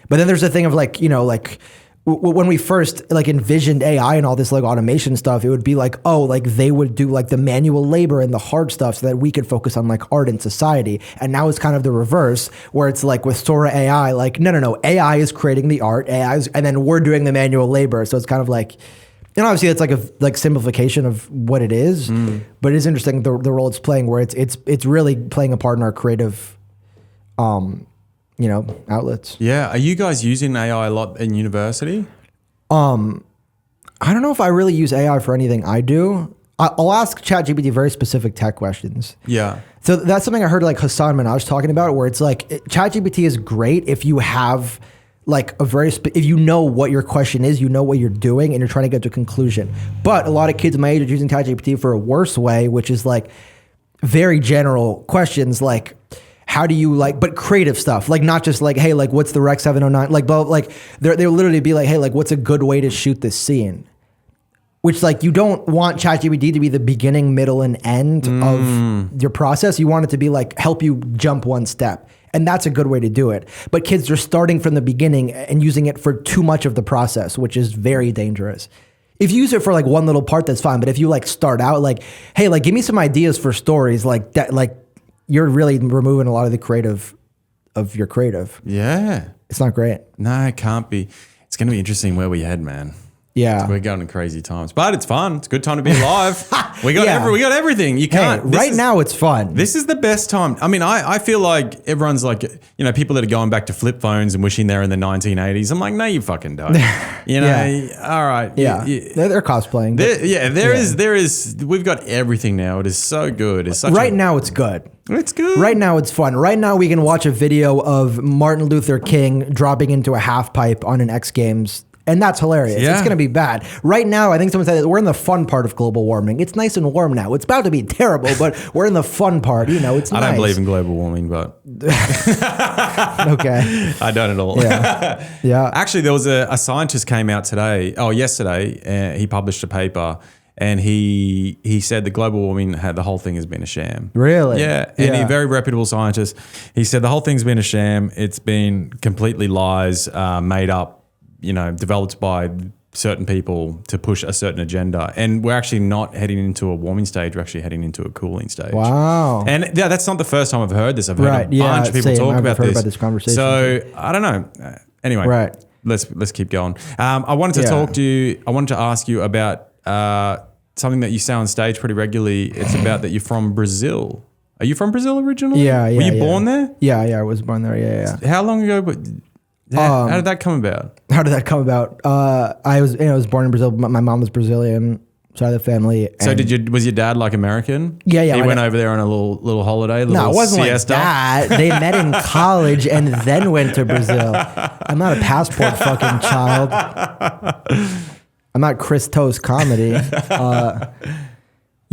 then there's the thing of like, you know, like when we first like envisioned AI and all this like automation stuff, it would be like, oh, like they would do like the manual labor and the hard stuff so that we could focus on like art and society. And now it's kind of the reverse where it's like with Sora AI, like, no, AI is creating the art, and then we're doing the manual labor. So it's kind of like, and obviously it's like a simplification of what it is, but it is interesting the role it's playing where it's really playing a part in our creative, you know, outlets. Yeah. Are you guys using AI a lot in university? I don't know if I really use AI for anything I do. I'll ask ChatGPT very specific tech questions. Yeah. So that's something I heard like Hassan Minaj talking about, where it's like ChatGPT is great if you have like if you know what your question is, you know what you're doing, and you're trying to get to a conclusion. But a lot of kids my age are using ChatGPT for a worse way, which is like very general questions like, how do you like, but creative stuff, like not just like, hey, like what's the Rec 709, like, but like they'll literally be like, hey, like what's a good way to shoot this scene? Which like you don't want ChatGPT to be the beginning, middle, and end of your process. You want it to be like help you jump one step, and that's a good way to do it. But kids are starting from the beginning and using it for too much of the process, which is very dangerous. If you use it for like one little part, that's fine. But if you like start out like, hey, like give me some ideas for stories, like that, like you're really removing a lot of the creative of your creative. Yeah. It's not great. No, it can't be. It's going to be interesting where we head, man. Yeah. We're going to crazy times, but it's fun. It's a good time to be alive. We got we got everything. You can't. Hey, now it's fun. This is the best time. I mean, I feel like everyone's like, you know, people that are going back to flip phones and wishing they're in the 1980s. I'm like, no, you fucking don't. You know, all right. Yeah. They're cosplaying. There is, we've got everything now. It is so good. It's such now it's good. It's good. Right now it's fun. Right now we can watch a video of Martin Luther King dropping into a half pipe on an X Games. And that's hilarious. Yeah. It's going to be bad. Right now, I think someone said that we're in the fun part of global warming. It's nice and warm now. It's about to be terrible, but we're in the fun part. You know, it's nice. I don't believe in global warming, but... Okay. I don't at all. Yeah. Actually, there was a scientist came out yesterday. He published a paper, and he said the global warming, the whole thing has been a sham. Really? Yeah. And a very reputable scientist. He said the whole thing's been a sham. It's been completely lies, made up, you know, developed by certain people to push a certain agenda. And we're actually not heading into a warming stage. We're actually heading into a cooling stage. Wow. And yeah, that's not the first time I've heard this. I've heard a bunch of people talk about this. Conversation. So I don't know. Anyway, let's keep going. I wanted to talk to you. I wanted to ask you about something that you say on stage pretty regularly. It's about that you're from Brazil. Are you from Brazil originally? Yeah. Were you born there? Yeah, I was born there. Yeah. How long ago? How did that come about? I was born in Brazil. My mom was Brazilian side of the family. So was your dad like American? Yeah. He went over there on a little holiday. No, it wasn't siesta. like that. They met in college and then went to Brazil. I'm not a passport fucking child. I'm not Chris Toast comedy.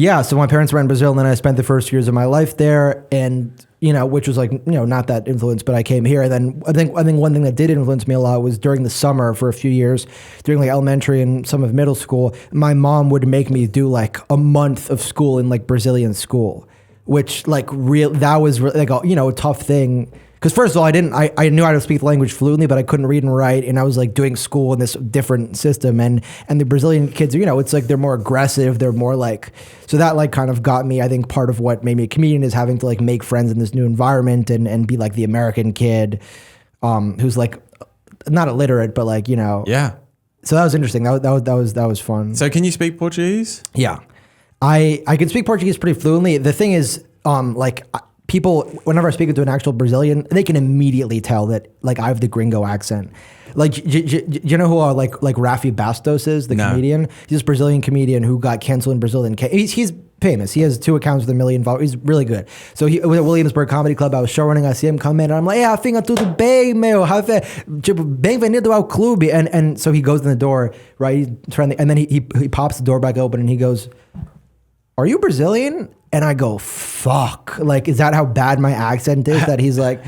Yeah, so my parents were in Brazil, and then I spent the first years of my life there, and which was like not that influenced, but I came here, and then I think one thing that did influence me a lot was during the summer for a few years, during like elementary and some of middle school, my mom would make me do like a month of school in like Brazilian school, which like that was like a tough thing Because first of all, I knew how to speak the language fluently, but I couldn't read and write, and I was like doing school in this different system, and the Brazilian kids, you know, it's like they're more aggressive, they're more like, so that like kind of got me. I think part of what made me a comedian is having to like make friends in this new environment and be like the American kid, who's like not illiterate, but like, you know, Yeah. So that was interesting. That was fun. So can you speak Portuguese? Yeah, I can speak Portuguese pretty fluently. The thing is, like people, whenever I speak to an actual Brazilian, they can immediately tell that like I have the gringo accent. Like, you know who like Rafi Bastos is, the comedian? He's this Brazilian comedian who got canceled in Brazil. And he's famous. He has 2 accounts with 1 million followers. He's really good. So he was at Williamsburg Comedy Club. I was show running. I see him come in, and I'm like, Rafinha, tudo bem, meu? Bem-vindo ao clube. And so he goes in the door, right? He's trying to, and then he pops the door back open, and he goes, "Are you Brazilian?" And I go, "Fuck!" Like, is that how bad my accent is? That he's like,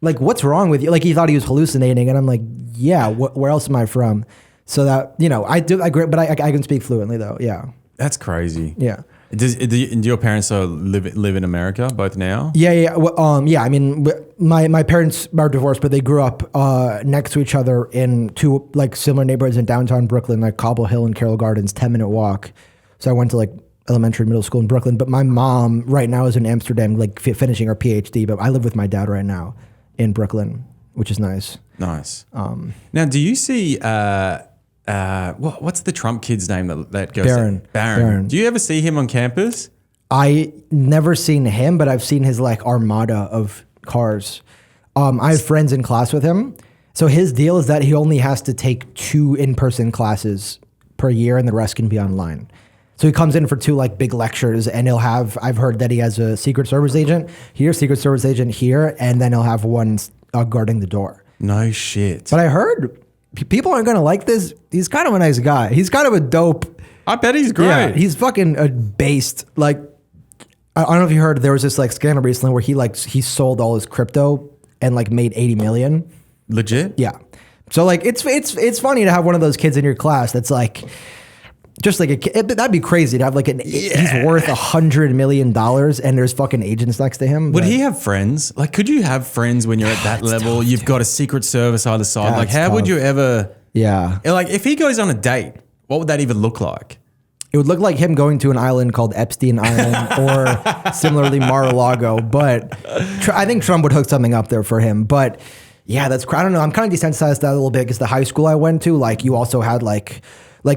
what's wrong with you? Like, he thought he was hallucinating, and I'm like, yeah. Where else am I from? So that, you know, I can speak fluently though. Yeah, That's crazy. yeah. Do your parents live in America both now? Yeah. Well, yeah. I mean, my parents are divorced, but they grew up next to each other in 2 like similar neighborhoods in downtown Brooklyn, like Cobble Hill and Carroll Gardens, 10-minute walk. So I went to like elementary, middle school in Brooklyn. But my mom right now is in Amsterdam, like finishing her PhD. But I live with my dad right now in Brooklyn, which is nice. Nice. Now, do you see? What's the Trump kid's name that goes? Barron. Do you ever see him on campus? I never seen him, but I've seen his like armada of cars. I have friends in class with him. So his deal is that he only has to take 2 in-person classes per year, and the rest can be online. So he comes in for 2 like big lectures, and he'll have, I've heard that he has a Secret Service agent here, Secret Service agent here, and then he'll have one guarding the door. No shit. But I heard people aren't going to like this. He's kind of a nice guy. He's kind of a dope. I bet he's great. Yeah, he's fucking based. Like, I don't know if you heard, there was this like scandal recently where he sold all his crypto and like made 80 million. Legit? Yeah. So like, it's funny to have one of those kids in your class that's like, just like that'd be crazy to have like he's worth $100 million and there's fucking agents next to him. Would he have friends? Like, could you have friends when you're at that level? Tough, You've got a Secret Service either side. That's like, how would tough. you ever? Yeah. Like, if he goes on a date, what would that even look like? It would look like him going to an island called Epstein Island or similarly Mar-a-Lago. But I think Trump would hook something up there for him. But yeah, I don't know. I'm kind of desensitized to that a little bit because the high school I went to, like, you also had like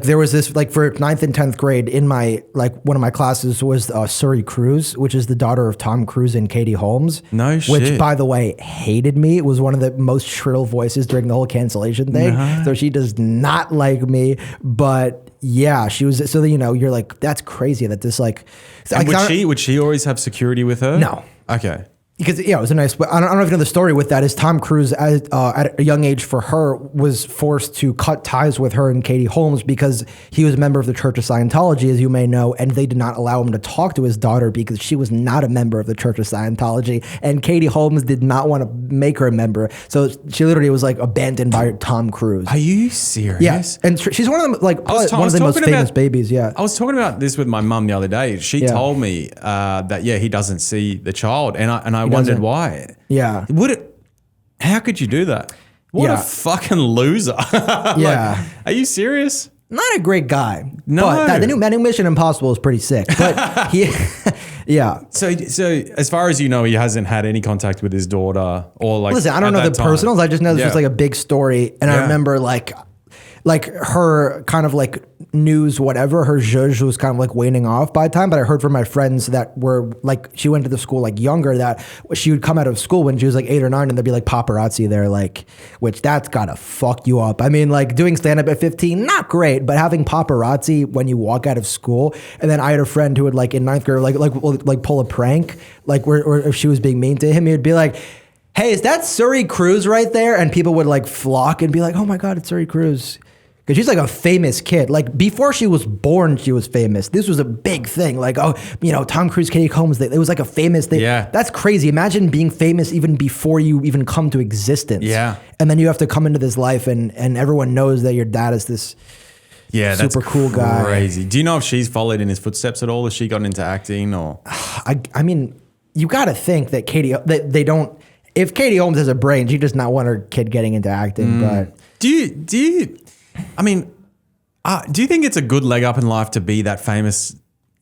there was this, like, for 9th and 10th grade in my, like, one of my classes was Suri Cruise, which is the daughter of Tom Cruise and Katie Holmes. No shit. Which, by the way, hated me. It was one of the most shrill voices during the whole cancellation thing. No. So she does not like me. But yeah, she was, so, you know, you're like, that's crazy that this, like. Would she always have security with her? No. Okay. Because, yeah, it was a nice, but I don't know if you know the story with that is Tom Cruise at a young age for her was forced to cut ties with her and Katie Holmes because he was a member of the Church of Scientology, as you may know, and they did not allow him to talk to his daughter because she was not a member of the Church of Scientology, and Katie Holmes did not want to make her a member. So she literally was like abandoned by Tom Cruise. Are you serious? Yes. Yeah. And she's one of them, like, one of the most famous babies, yeah. I was talking about this with my mum the other day. She told me that, he doesn't see the child, and I wondered why. Yeah. How could you do that? What a fucking loser. Yeah. Are you serious? Not a great guy. No. But the new Mission Impossible is pretty sick. But yeah. So as far as you know, he hasn't had any contact with his daughter or like. Listen, I don't know the personals. I just know this was like a big story. And I remember like her kind of like news, whatever, her zhuzh was kind of like waning off by the time. But I heard from my friends that were like, she went to the school like younger, that she would come out of school when she was like 8 or 9 and there'd be like paparazzi there, like, which that's gotta fuck you up. I mean, like doing stand up at 15, not great, but having paparazzi when you walk out of school. And then I had a friend who would like in 9th grade, like pull a prank, like or if she was being mean to him, he would be like, hey, is that Suri Cruise right there? And people would like flock and be like, oh my God, it's Suri Cruise. Because she's like a famous kid. Like before she was born, she was famous. This was a big thing. Like, oh, you know, Tom Cruise, Katie Holmes, it was like a famous thing. Yeah. That's crazy. Imagine being famous even before you even come to existence. Yeah. And then you have to come into this life and everyone knows that your dad is this super cool guy. Crazy. Do you know if she's followed in his footsteps at all? Has she gotten into acting or? I mean, you got to think that they don't. if Katie Holmes has a brain, she does not want her kid getting into acting. But do you? I mean, do you think it's a good leg up in life to be that famous?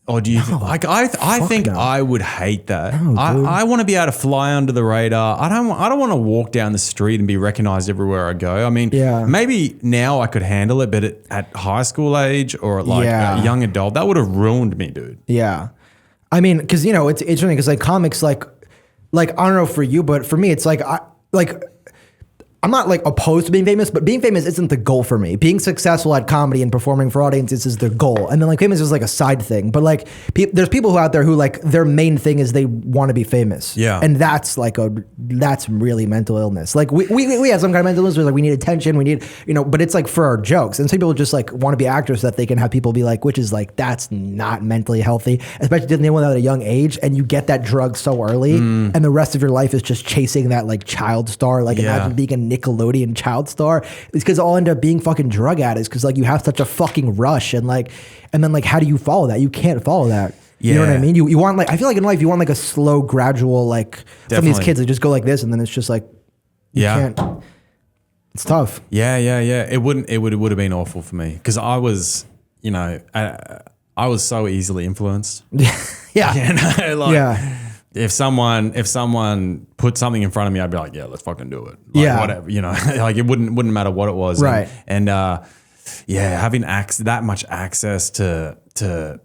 Or do you I think no. I would hate that. No, I want to be able to fly under the radar. I don't want to walk down the street and be recognized everywhere I go. I mean, maybe now I could handle it, but at high school age or like a young adult, that would have ruined me, dude. Yeah. I mean, because, you know, it's interesting because like comics, like I don't know for you, but for me, it's like, I'm not like opposed to being famous, but being famous isn't the goal for me. Being successful at comedy and performing for audiences is the goal. And then like famous is like a side thing. But like there's people who out there who like their main thing is they want to be famous. Yeah. And that's really mental illness. Like we have some kind of mental illness where like we need attention, we need, you know, but it's like for our jokes. And some people just like want to be actors so that they can have people be like, which is like, that's not mentally healthy, especially dealing with that at a young age. And you get that drug so early and the rest of your life is just chasing that like child star. Like imagine being a Nickelodeon child star. It's because I'll end up being fucking drug addicts because like you have such a fucking rush and then like how do you follow that? You can't follow that. You know what I mean? You want like I feel like in life you want like a slow, gradual like some of these kids that just go like this and then it's just like you can't. It's tough. Yeah. It would have been awful for me because I was, you know, I was so easily influenced. Yeah. You know, like, If someone put something in front of me, I'd be like, yeah, let's fucking do it. Like, whatever, you know, like it wouldn't matter what it was. Right. And having that much access to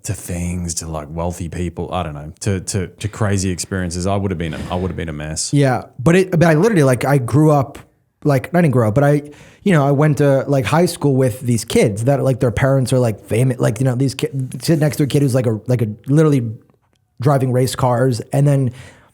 things, to like wealthy people, I don't know, to crazy experiences, I would have been a mess. Yeah. But I literally like I grew up like I didn't grow up, but I went to like high school with these kids that like their parents are like famous, like, you know, these kids sit next to a kid who's like a literally driving race cars. And then,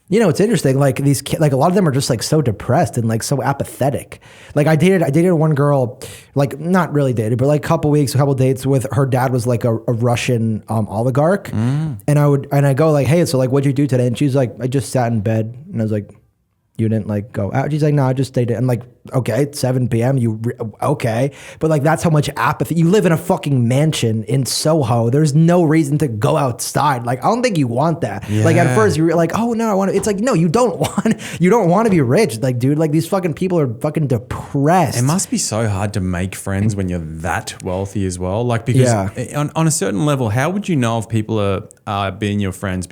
you know, it's interesting. Like these kids, like a lot of them are just like so depressed and like so apathetic. Like I dated one girl, like not really dated, but like a couple dates with her dad was like a Russian oligarch. And I go like, hey, so like, what'd you do today? And she's like, I just sat in bed. And I was like, you didn't like go out? She's like, no, I just stayed in. I'm like, okay, it's 7 p.m. Okay. But like, that's how much apathy. You live in a fucking mansion in Soho. There's no reason to go outside. Like, I don't think you want that. Yeah. Like at first you're like, oh no, I want to. It's like, no, you don't want to be rich. Like, dude, like these fucking people are fucking depressed. It must be so hard to make friends when you're that wealthy as well. Like, because on a certain level, how would you know if people are being your friends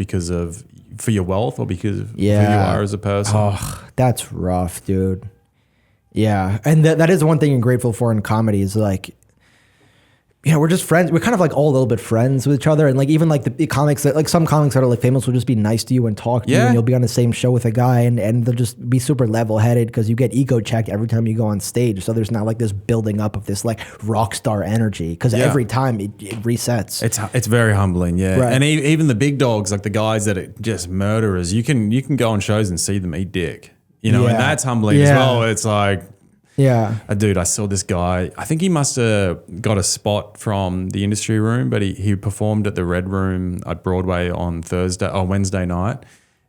for your wealth or because of who you are as a person? Oh, that's rough, dude. Yeah. And that is one thing I'm grateful for in comedy is like, you know, we're just friends. We're kind of like all a little bit friends with each other. And like, even like the comics that like some comics that are like famous will just be nice to you and talk to you and you'll be on the same show with a guy and they'll just be super level headed because you get ego checked every time you go on stage. So there's not like this building up of this like rock star energy because every time it resets. It's very humbling. Yeah. Right. And even the big dogs, like the guys that are just murderers, you can go on shows and see them eat dick, you know, and that's humbling as well. It's like, dude, I saw this guy. I think he must have got a spot from the industry room, but he performed at the Red Room at Broadway on Wednesday night.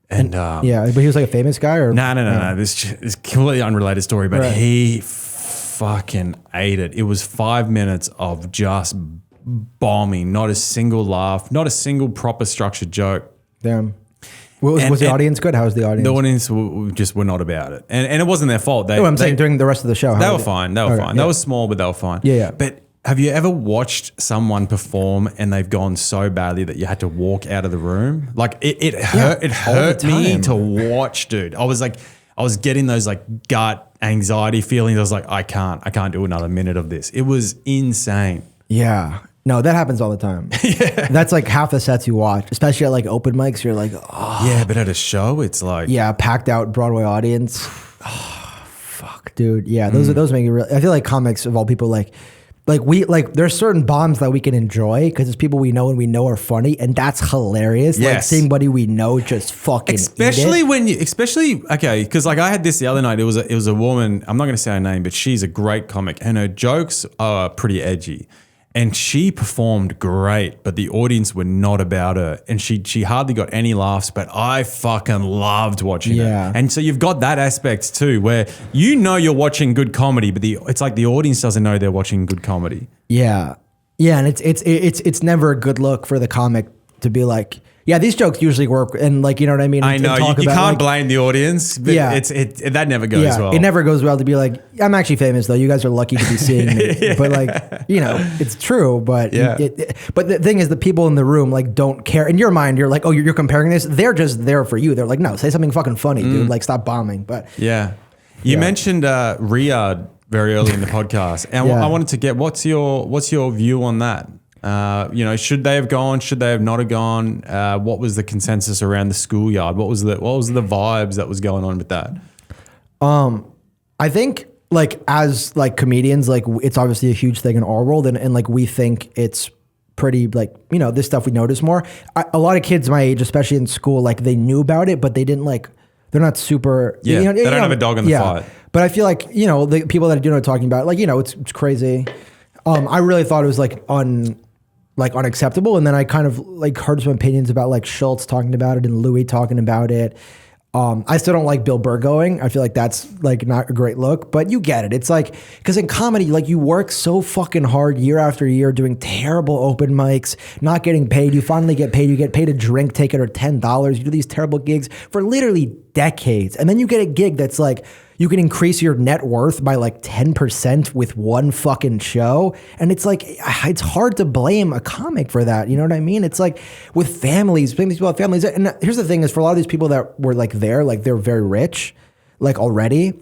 And but he was like a famous guy or no. This is completely unrelated story, but he fucking ate it. It was 5 minutes of just bombing, not a single laugh, not a single proper structured joke. Damn. Was the audience good? How was the audience? The audience just were not about it. And it wasn't their fault. I'm saying during the rest of the show. They were fine. They were fine. They were small, but they were fine. Yeah. But have you ever watched someone perform and they've gone so badly that you had to walk out of the room? Like it hurt me to watch, dude. I was getting those like gut anxiety feelings. I was like, I can't do another minute of this. It was insane. Yeah. No, that happens all the time. That's like half the sets you watch, especially at like open mics. You're like, oh. Yeah, but at a show, it's like. Yeah, packed out Broadway audience. Oh, fuck, dude. Yeah, those make it real. I feel like comics of all people, like there's certain bombs that we can enjoy because it's people we know and we know are funny, and that's hilarious. Yes. Like seeing buddy we know just fucking especially okay, because like I had this the other night. It was a woman. I'm not going to say her name, but she's a great comic, and her jokes are pretty edgy. And she performed great, but the audience were not about her. And she hardly got any laughs, but I fucking loved watching it. And so you've got that aspect too, where you know you're watching good comedy, but it's like the audience doesn't know they're watching good comedy. Yeah. Yeah, and it's never a good look for the comic to be like, Yeah, these jokes usually work, and like, you know what I mean. I know you can't like, blame the audience. But that never goes well. It never goes well to be like, I'm actually famous though. You guys are lucky to be seeing me. But like, you know, it's true. But but the thing is, the people in the room like don't care. In your mind, you're like, oh, you're comparing this. They're just there for you. They're like, no, say something fucking funny, dude. Like, stop bombing. But you mentioned Riyadh very early in the podcast, and I wanted to get what's your view on that? You know, should they have gone? Should they have not have gone? What was the consensus around the schoolyard? What was the vibes that was going on with that? I think like as like comedians, like it's obviously a huge thing in our world, and like we think it's pretty like, you know, this stuff we notice more. A lot of kids my age, especially in school, like they knew about it, but they didn't like. They're not super. Yeah, they don't have a dog in the fight. But I feel like, you know, the people that do know what I'm talking about, like, you know, it's crazy. I really thought it was like unacceptable, and then I kind of like heard some opinions about like Schultz talking about it and Louis talking about it. I still don't like Bill Burr going. I feel like that's like not a great look, but you get it. It's like, because in comedy, like you work so fucking hard year after year doing terrible open mics, not getting paid. You finally get paid. You get paid a drink ticket or $10. You do these terrible gigs for literally decades. And then you get a gig that's like, you can increase your net worth by like 10% with one fucking show. And it's like, it's hard to blame a comic for that. You know what I mean? It's like with families, blame these people have families. And here's the thing is, for a lot of these people that were like there, like they're very rich, like already,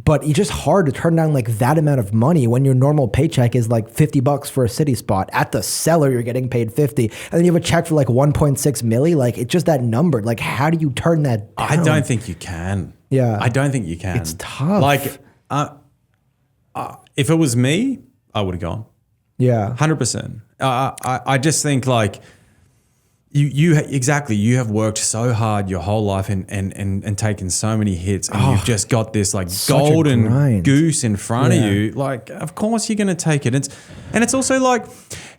but it's just hard to turn down like that amount of money when your normal paycheck is like $50 for a city spot. At the cellar, you're getting paid 50. And then you have a check for like 1.6 milli. Like it's just that number. Like, how do you turn that down? I don't think you can. Yeah. I don't think you can. It's tough. Like, if it was me, I would have gone. Yeah. 100%. I just think like you have worked so hard your whole life and taken so many hits, and you've just got this like golden goose in front of you. Like, of course you're going to take it. And it's also like,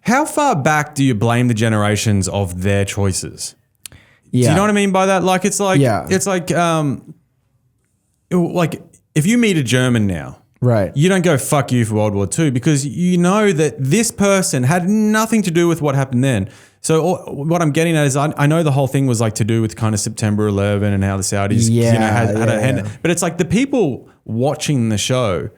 how far back do you blame the generations of their choices? Yeah. Do you know what I mean by that? Like, it's like, like if you meet a German now, right, you don't go fuck you for World War II, because you know that this person had nothing to do with what happened then. So what I'm getting at is I know the whole thing was like to do with kind of September 11 and how the Saudis had a hand. But it's like the people watching the show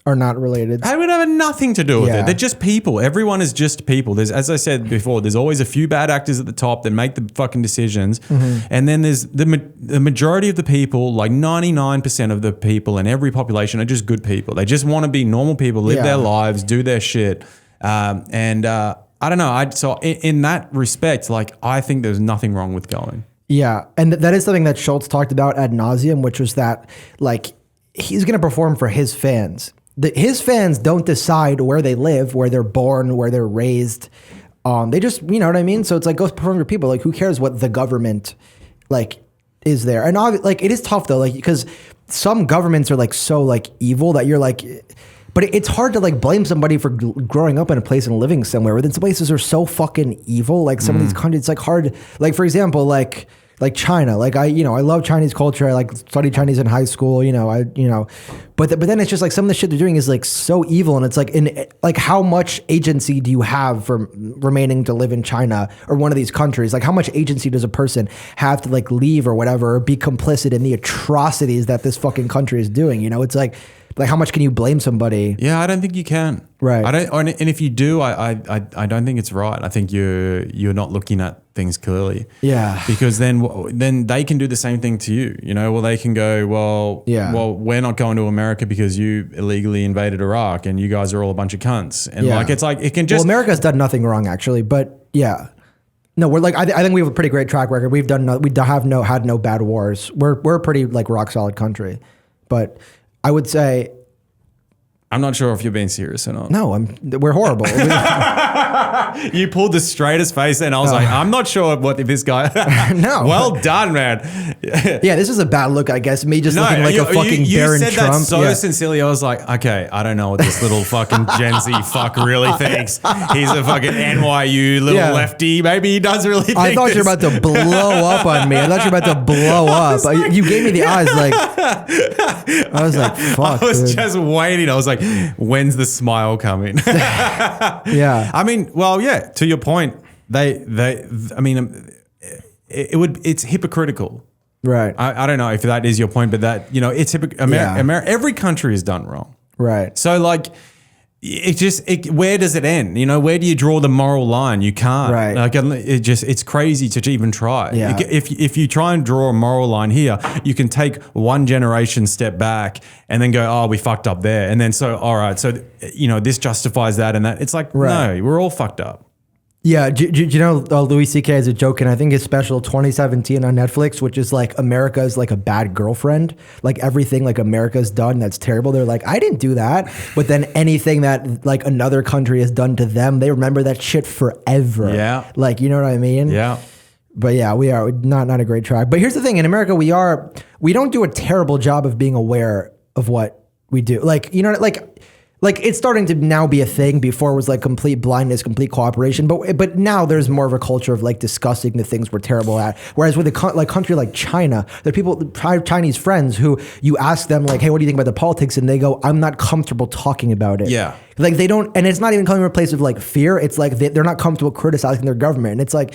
are not related. I would have nothing to do with it. They're just people. Everyone is just people. There's, as I said before, there's always a few bad actors at the top that make the fucking decisions. Mm-hmm. And then there's the majority of the people, like 99% of the people in every population are just good people. They just want to be normal people, live their lives, do their shit. I don't know. So in that respect, like, I think there's nothing wrong with going. Yeah. And that is something that Schultz talked about ad nauseum, which was that like he's going to perform for his fans. His fans don't decide where they live, where they're born, where they're raised. They just, you know what I mean? So it's like, go perform for people. Like, who cares what the government like is there? And like, it is tough though, like, because some governments are like so like evil that you're like, but it's hard to like blame somebody for growing up in a place and living somewhere. But then some places are so fucking evil. Like some of these countries, it's like hard. Like, for example, like China. Like I love Chinese culture. I like studied Chinese in high school. But then it's just like some of the shit they're doing is like so evil, and it's like how much agency do you have for remaining to live in China or one of these countries? Like, how much agency does a person have to like leave or whatever, or be complicit in the atrocities that this fucking country is doing? You know, it's like how much can you blame somebody? Yeah, I don't think you can. Right. And if you do, I don't think it's right. I think you're not looking at things clearly. Yeah. Because then they can do the same thing to you. You know, well, they can go, well, we're not going to America because you illegally invaded Iraq and you guys are all a bunch of cunts. And like, it's like, it can just. Well, America's done nothing wrong actually, but yeah. No, we're like, I think we have a pretty great track record. We have no bad wars. We're a pretty like rock solid country, but I would say, I'm not sure if you're being serious or not. No, we're horrible. You pulled the straightest face, and I was like, I'm not sure what this guy. No. Well done, man. Yeah, this is a bad look, I guess. Me just looking like a fucking Barron Trump. You said that so sincerely. I was like, okay, I don't know what this little fucking Gen Z fuck really thinks. He's a fucking NYU little lefty. Maybe he does really think I thought you were about to blow up on me. I thought you were about to blow up. You gave me the eyes like, I was like, fuck, I was just waiting. I was like, when's the smile coming? Yeah. I mean, well, yeah, to your point, I mean, it's hypocritical. Right. I don't know if that is your point, but that, it's every country is done wrong. Right. So like, where does it end? Where do you draw the moral line? You can't. Right. Like it's crazy to even try. Yeah. If you try and draw a moral line here, you can take one generation step back and then go, oh, we fucked up there. And then all right, so this justifies that and that. It's like, no, we're all fucked up. Yeah, do you know Louis C.K. has a joke, and I think his special 2017 on Netflix, which is like America's like a bad girlfriend, like everything like America's done that's terrible. They're like, I didn't do that, but then anything that like another country has done to them, they remember that shit forever. Yeah, like you know what I mean? Yeah. But yeah, we are not a great track. But here's the thing: in America, we don't do a terrible job of being aware of what we do. Like Like it's starting to now be a thing. Before it was like complete blindness, complete cooperation. But now there's more of a culture of like discussing the things we're terrible at. Whereas with a country like China, there are people, Chinese friends who you ask them like, hey, what do you think about the politics? And they go, I'm not comfortable talking about it. Yeah. Like they don't, and it's not even coming from a place of like fear. It's like they're not comfortable criticizing their government. And it's like,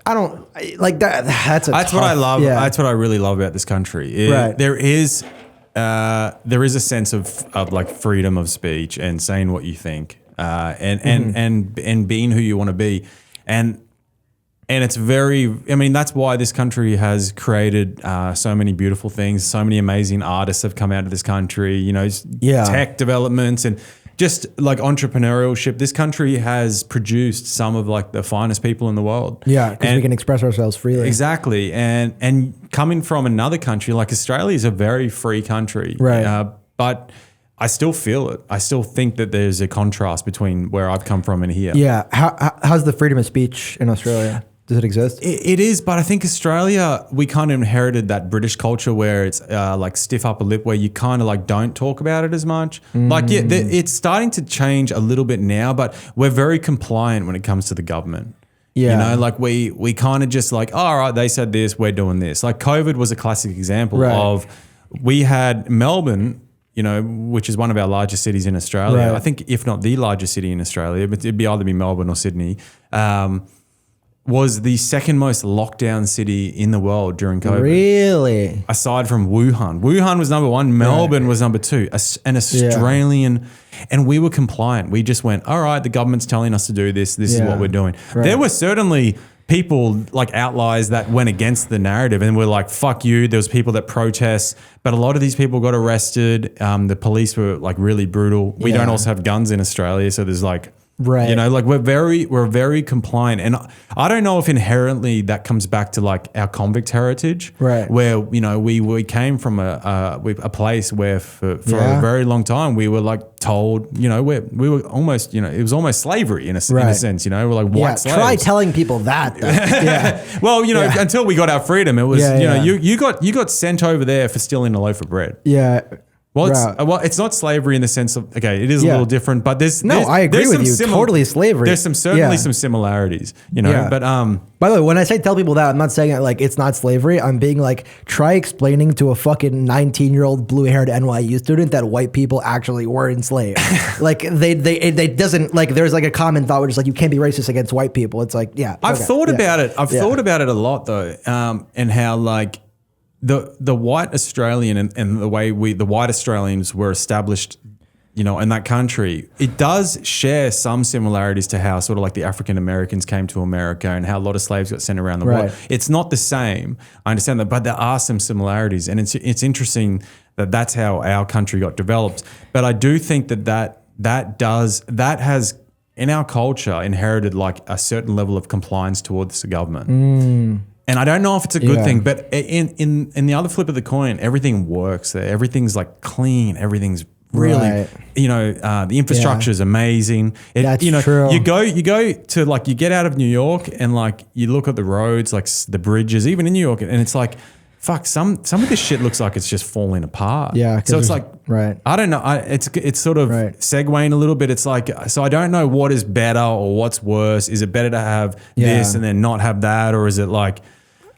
I don't like that. That's what I love. Yeah. That's what I really love about this country. Right. There is a sense of like freedom of speech and saying what you think, and being who you want to be, and it's very. I mean, that's why this country has created so many beautiful things. So many amazing artists have come out of this country. Tech developments and just like entrepreneurship. This country has produced some of like the finest people in the world. Yeah, because we can express ourselves freely. Exactly, and coming from another country like Australia is a very free country, right? But I still feel it. I still think that there's a contrast between where I've come from and here. Yeah, how's the freedom of speech in Australia? Does it exist? It is, but I think Australia, we kind of inherited that British culture where it's like stiff upper lip, where you kind of like don't talk about it as much. Like, yeah, it's starting to change a little bit now, but we're very compliant when it comes to the government. Yeah. Like we kind of just like, oh, all right, they said this, we're doing this. Like COVID was a classic example of, we had Melbourne, which is one of our largest cities in Australia. Right. I think if not the largest city in Australia, but it'd either be Melbourne or Sydney. Was the second most lockdown city in the world during COVID. Really? Aside from Wuhan. Wuhan was number one. Melbourne was number two. An Australian, and we were compliant. We just went, all right, the government's telling us to do this. This is what we're doing. Right. There were certainly people like outliers that went against the narrative and were like, fuck you. There was people that protest, but a lot of these people got arrested. The police were like really brutal. We don't also have guns in Australia. So there's like, right. Like we're very compliant, and I don't know if inherently that comes back to like our convict heritage, right? Where we came from a place where for a very long time we were like told, we were almost, it was almost slavery in a sense, we're like white slaves. Try telling people that. Well, until we got our freedom, it was you got sent over there for stealing a loaf of bread. Yeah. Well, it's not slavery in the sense of, okay, it is a little different, but I agree with you. Totally slavery. There's certainly some similarities, but by the way, when I say tell people that, I'm not saying that like it's not slavery. I'm being like, try explaining to a fucking 19-year-old blue-haired NYU student that white people actually were enslaved. Like they doesn't, like there's like a common thought which is like, you can't be racist against white people. It's like, I've thought about it. I've thought about it a lot though, and how like the white Australian and the way the white Australians were established, in that country, it does share some similarities to how sort of like the African Americans came to America and how a lot of slaves got sent around the world. It's not the same. I understand that, but there are some similarities, and it's interesting that that's how our country got developed. But I do think that has in our culture inherited like a certain level of compliance towards the government. And I don't know if it's a good thing, but in the other flip of the coin, everything works there. Everything's like clean. Everything's really, the infrastructure is amazing. That's true. You go to like, you get out of New York and like, you look at the roads, like the bridges, even in New York, and it's like, fuck, some of this shit looks like it's just falling apart. Yeah. So it's like, I don't know. It's sort of segueing a little bit. It's like, so I don't know what is better or what's worse. Is it better to have this and then not have that? Or is it like,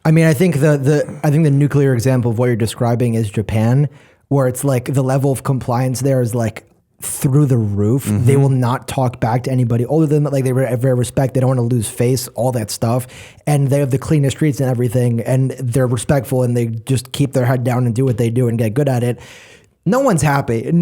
I mean, I think the nuclear example of what you're describing is Japan, where it's like the level of compliance there is like through the roof. They will not talk back to anybody older than like they very respect. They don't want to lose face, all that stuff. And they have the cleanest streets and everything. And they're respectful and they just keep their head down and do what they do and get good at it. No one's happy.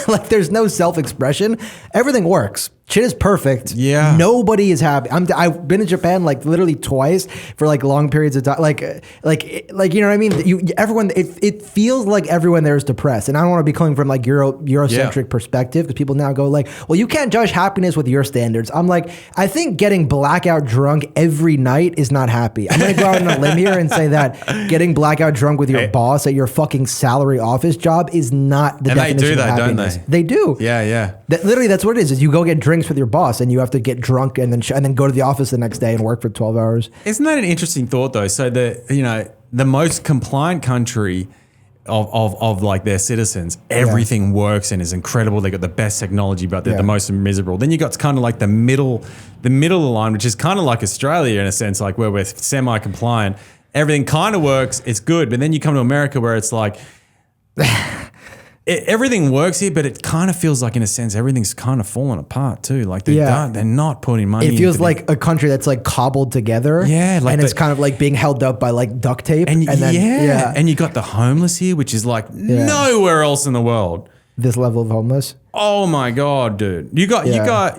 Like there's no self-expression. Everything works. Shit is perfect. Yeah. Nobody is happy. I've been to Japan like literally twice for like long periods of time. Like you know what I mean? Everyone. It feels like everyone there is depressed, and I don't want to be coming from like Eurocentric perspective because people now go like, well, you can't judge happiness with your standards. I'm like, I think getting blackout drunk every night is not happy. I'm gonna go out on a limb here and say that getting blackout drunk with your boss at your fucking salary office job is not the definition of happiness. Don't they? They do. Yeah. Literally, that's what it is. Is you go get drinks with your boss and you have to get drunk and then go to the office the next day and work for 12 hours. Isn't that an interesting thought though? So the most compliant country of like their citizens, everything works and is incredible. They got the best technology, but they're the most miserable. Then you got kind of like the middle of the line, which is kind of like Australia in a sense, like where we're semi-compliant. Everything kind of works, it's good. But then you come to America where it's like everything works here, but it kind of feels like, in a sense, everything's kind of falling apart too. Like they're not putting money. It feels like a country that's like cobbled together. Yeah, and it's kind of like being held up by like duct tape. And then and you got the homeless here, which is like nowhere else in the world. This level of homeless. Oh my god, dude! You got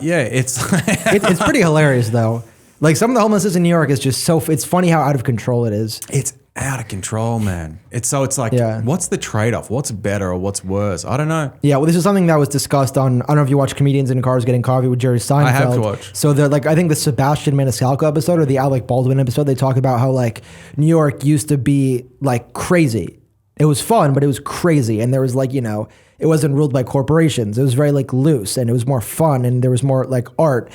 It's it's pretty hilarious though. Like some of the homelessness in New York is just it's funny how out of control it is. It's out of control, man. It's like, what's the trade-off? What's better or what's worse? I don't know. Yeah, well, this is something that was discussed on, I don't know if you watch Comedians in Cars Getting Coffee with Jerry Seinfeld. I have to watch. So I think the Sebastian Maniscalco episode or the Alec Baldwin episode, they talk about how like New York used to be like crazy. It was fun, but it was crazy. And there was like, it wasn't ruled by corporations. It was very like loose and it was more fun and there was more like art.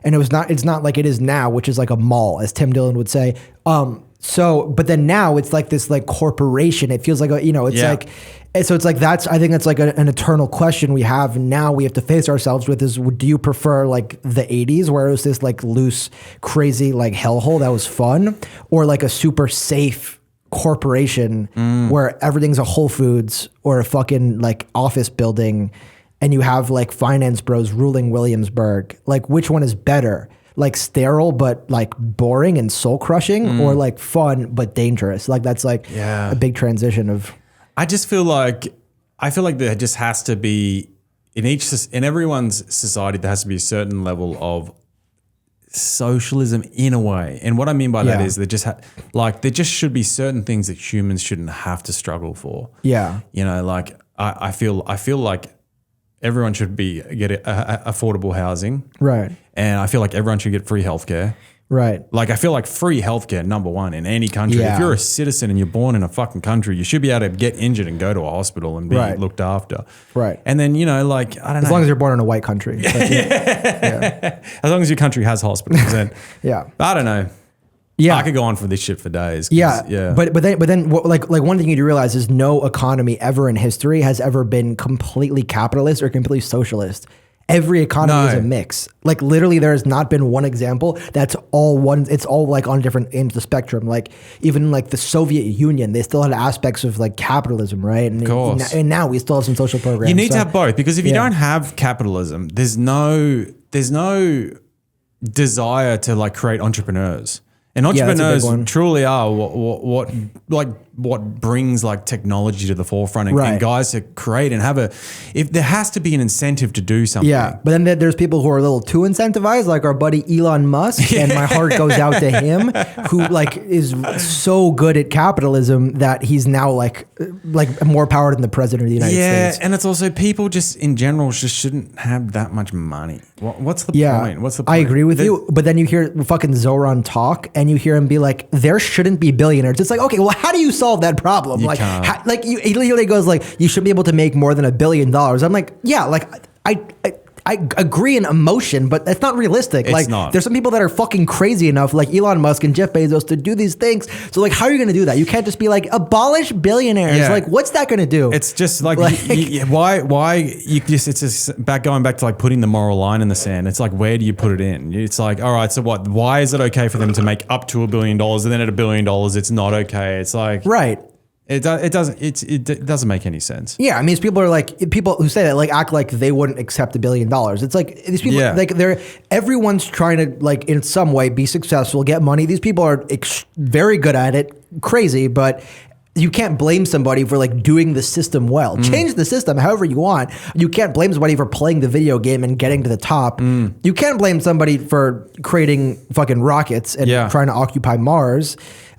And it's not like it is now, which is like a mall, as Tim Dillon would say. But then now it's like this like corporation. It feels like, like, so it's like, I think that's like an eternal question we have now we have to face ourselves with is, do you prefer like the 80s where it was this like loose, crazy, like hellhole that was fun, or like a super safe corporation where everything's a Whole Foods or a fucking like office building and you have like finance bros ruling Williamsburg? Like which one is better? Like sterile but like boring and soul crushing, or like fun but dangerous? Like that's like a big transition of. I feel like there just has to be in everyone's society there has to be a certain level of socialism in a way, and what I mean by that is there just should be certain things that humans shouldn't have to struggle for. Yeah, like I feel like everyone should get affordable housing. Right. And I feel like everyone should get free healthcare. Right. Like I feel like free healthcare, number one, in any country. Yeah. If you're a citizen and you're born in a fucking country, you should be able to get injured and go to a hospital and be looked after. Right. And then, like, I don't know. As long as you're born in a white country. As long as your country has hospitals. Then, I don't know. Yeah, I could go on for this shit for days. But then like one thing you need to realize is no economy ever in history has ever been completely capitalist or completely socialist. Every economy is a mix. Like literally, there has not been one example that's all one. It's all like on different ends of the spectrum. Like even like the Soviet Union, they still had aspects of like capitalism, right? And, of course. And now we still have some social programs. You need to have both, because if you don't have capitalism, there's no desire to like create entrepreneurs. And entrepreneurs truly are what brings like technology to the forefront and guys to create and if there has to be an incentive to do something. Yeah, but then there's people who are a little too incentivized, like our buddy Elon Musk, and my heart goes out to him, who like is so good at capitalism that he's now like more power than the president of the United States. Yeah, and it's also people just in general just shouldn't have that much money. What's the point? What's the point? I agree with you, but then you hear fucking Zoran talk and you hear him be like, there shouldn't be billionaires. It's like, okay, well, how do you solve that problem? He literally goes like, you should be able to make more than $1 billion. I'm like, yeah, like I agree in emotion, but that's not realistic. It's not. There's some people that are fucking crazy enough, like Elon Musk and Jeff Bezos, to do these things. So like, how are you going to do that? You can't just be like, abolish billionaires. Yeah. Like, what's that going to do? It's just like why you just, it's just going back to like putting the moral line in the sand. It's like, where do you put it in? It's like, all right, so what? Why is it okay for them to make up to $1 billion and then at $1 billion it's not okay? It's like, right. It doesn't make any sense. Yeah, I mean, people are like, people who say that like act like they wouldn't accept $1 billion. It's like these people, like everyone's trying to like in some way be successful, get money. These people are very good at it, crazy, but you can't blame somebody for like doing the system well. Change the system however you want. You can't blame somebody for playing the video game and getting to the top. You can't blame somebody for creating fucking rockets and trying to occupy Mars.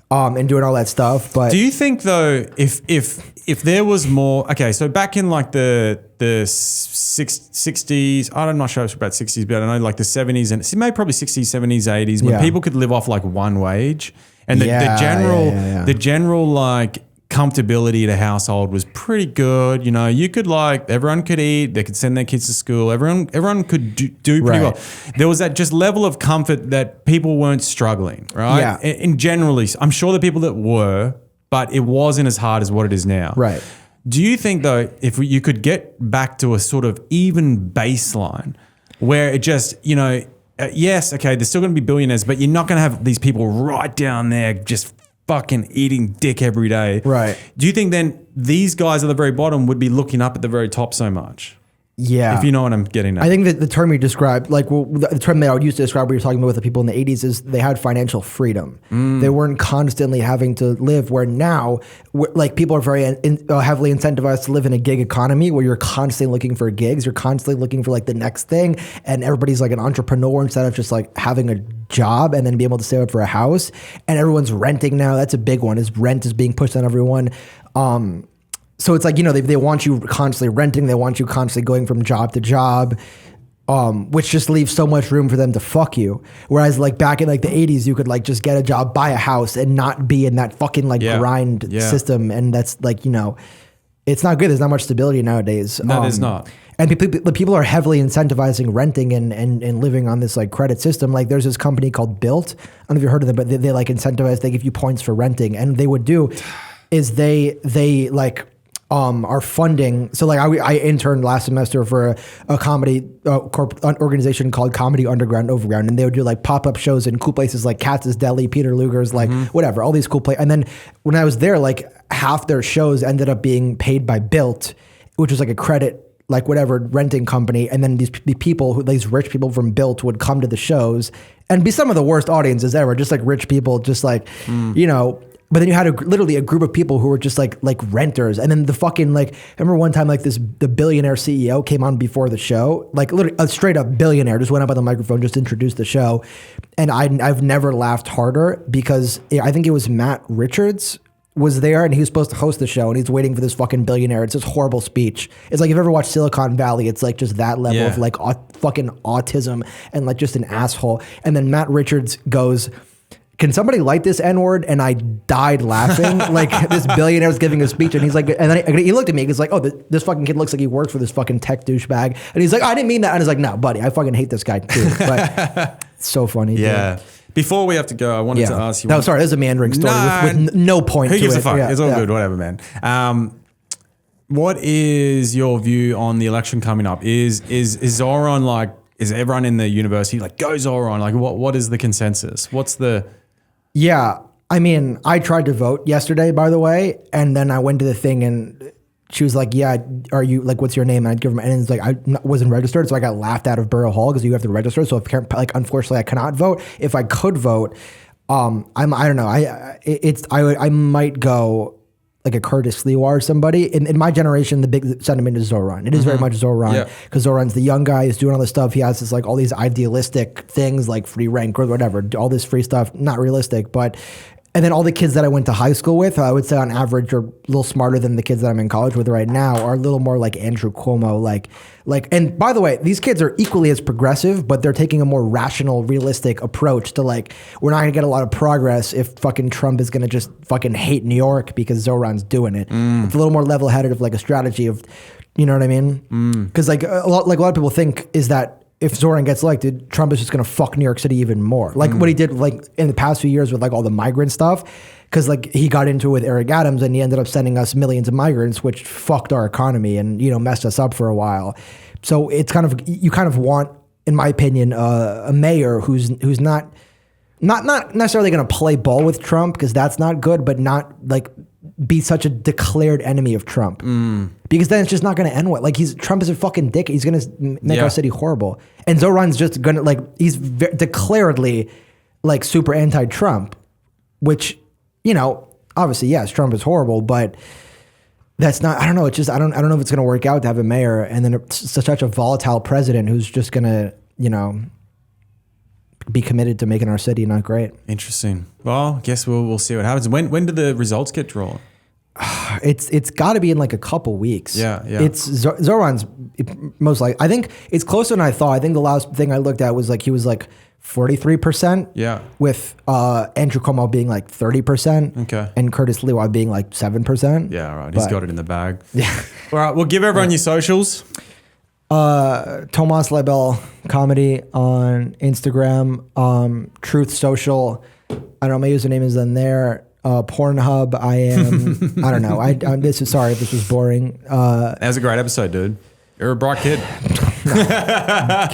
And doing all that stuff, but do you think though, if there was more, okay, so back in like the 60s, I'm not sure it's about 60s, but I know like the 70s and maybe probably 60s, 70s, 80s, when people could live off like one wage, and the general like comfortability of the household was pretty good. You know, you could like, everyone could eat, they could send their kids to school, everyone could do pretty well. There was that just level of comfort that people weren't struggling, right? Yeah. And generally, I'm sure the people that were, but it wasn't as hard as what it is now. Right. Do you think though, if you could get back to a sort of even baseline where it just, you know, yes, okay, there's still going to be billionaires, but you're not going to have these people right down there just fucking eating dick every day. Right. Do you think then these guys at the very bottom would be looking up at the very top so much? Yeah. If you know what I'm getting at. I think that the term you described, like the term that I would use to describe what you're talking about with the people in the 80s is they had financial freedom. They weren't constantly having to live where now, like people are very heavily incentivized to live in a gig economy where you're constantly looking for gigs. You're constantly looking for like the next thing. And everybody's like an entrepreneur instead of just like having a job and then be able to save up for a house. And everyone's renting now. That's a big one, is rent is being pushed on everyone. So it's like, you know, they want you constantly renting. They want you constantly going from job to job, which just leaves so much room for them to fuck you. Whereas like back in like the 80s, you could like just get a job, buy a house and not be in that fucking like grind system. And that's like, you know, it's not good. There's not much stability nowadays. No, there's not. And people are heavily incentivizing renting and living on this like credit system. Like there's this company called Built. I don't know if you've heard of them, but they like incentivize, they give you points for renting. And they would do is they like, are funding. So like I interned last semester for a comedy organization called Comedy Underground Overground, and they would do like pop-up shows in cool places like Katz's Deli, Peter Luger's, like whatever, all these cool places. And then when I was there, like half their shows ended up being paid by Built, which was like a credit, like whatever renting company. And then these rich people from Built would come to the shows and be some of the worst audiences ever, just like rich people, just like, you know. But then you had literally a group of people who were just like renters. And then the fucking like, I remember one time like the billionaire CEO came on before the show, like literally a straight up billionaire just went up on the microphone, just introduced the show. And I've never laughed harder because I think it was Matt Richards was there and he was supposed to host the show and he's waiting for this fucking billionaire. It's this horrible speech. It's like, if you've ever watched Silicon Valley, it's like just that level of like fucking autism and like just an asshole. And then Matt Richards goes, "Can somebody light this N-word?" And I died laughing. Like this billionaire was giving a speech and he's like, and then he looked at me, he's like, "Oh, this fucking kid looks like he works for this fucking tech douchebag." And he's like, "I didn't mean that." And I was like, "No, buddy, I fucking hate this guy too." But it's so funny. Yeah. Dude. Before we have to go, I wanted to ask you. No, sorry, this is a meandering story with no point to it. Who gives a fuck? It's all good, whatever, man. What is your view on the election coming up? Is Zoran like, is everyone in the university like, go Zoran? Like what is the consensus? What's the... Yeah, I mean, I tried to vote yesterday, by the way, and then I went to the thing and she was like, "Yeah, are you like, what's your name?" And I'd give her, and it's like I wasn't registered, so I got laughed out of Borough Hall because you have to register. So like, unfortunately, I cannot vote. If I could vote, I don't know. I might go like a Curtis Lewa or somebody. In my generation, the big sentiment is Zoran. It is very much Zoran because Zoran's the young guy who's doing all this stuff. He has this like all these idealistic things like free rank or whatever, all this free stuff, not realistic, but. And then all the kids that I went to high school with, I would say on average are a little smarter than the kids that I'm in college with right now, are a little more like Andrew Cuomo, like, and by the way, these kids are equally as progressive, but they're taking a more rational, realistic approach to like, we're not gonna get a lot of progress if fucking Trump is gonna just fucking hate New York because Zoran's doing it. It's a little more level-headed of like a strategy of, you know what I mean? Because like a lot of people think is that if Zoran gets elected, Trump is just going to fuck New York City even more. Like what he did like in the past few years with like all the migrant stuff. Because like he got into it with Eric Adams and he ended up sending us millions of migrants, which fucked our economy and, you know, messed us up for a while. So it's kind of, you kind of want, in my opinion, a mayor who's not necessarily going to play ball with Trump because that's not good, but not like be such a declared enemy of Trump, because then it's just not going to end well. Like Trump is a fucking dick. He's going to make our city horrible, and Zoran's just going to he's declaredly super anti-Trump, which obviously yes, Trump is horrible, but that's not. I don't know. It's just I don't know if it's going to work out to have a mayor and then such a volatile president who's just going to be committed to making our city not great. Interesting. Well, I guess we'll see what happens. When do the results get drawn? It's got to be in a couple weeks. Yeah. It's Zoran's most likely. I think it's closer than I thought. I think the last thing I looked at was he was 43%. Yeah. With Andrew Cuomo being 30%. Okay. And Curtis Lewa being 7%. Yeah, right. He's got it in the bag. Yeah. All right. We'll give everyone your socials. Tomas Liebel comedy on Instagram, Truth Social. I don't know, my username is in there. Pornhub. I am. I don't know. Sorry if this was boring. That was a great episode, dude. You're a bright kid. Kill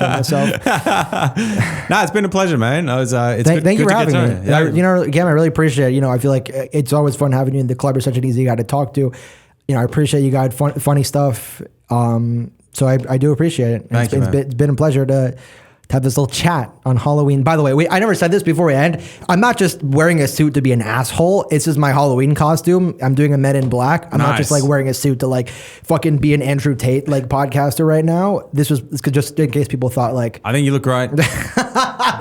myself. It's been a pleasure, man. Thank you for having me. Yeah. Again, I really appreciate it. I feel like it's always fun having you in the club. You're such an easy guy to talk to. I appreciate you guys funny stuff. So I do appreciate it. It's been a pleasure to have this little chat on Halloween. By the way, I never said this before we end. I'm not just wearing a suit to be an asshole. It's just my Halloween costume. I'm doing a Men in Black. I'm not just wearing a suit to fucking be an Andrew Tate podcaster right now. This could just in case people thought I think you look great.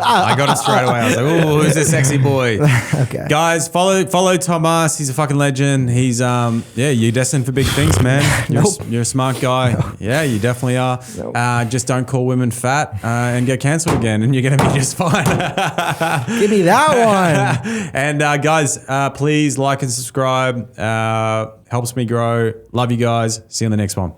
I got it straight away. I was like, "Oh, who's this sexy boy?" Okay, guys, follow Tomas. He's a fucking legend. He's you're destined for big things, man. You're a smart guy. No. Yeah, you definitely are. Nope. Just don't call women fat and get cancelled again, and you're gonna be just fine. Give me that one. And guys, please like and subscribe. Helps me grow. Love you guys. See you on the next one.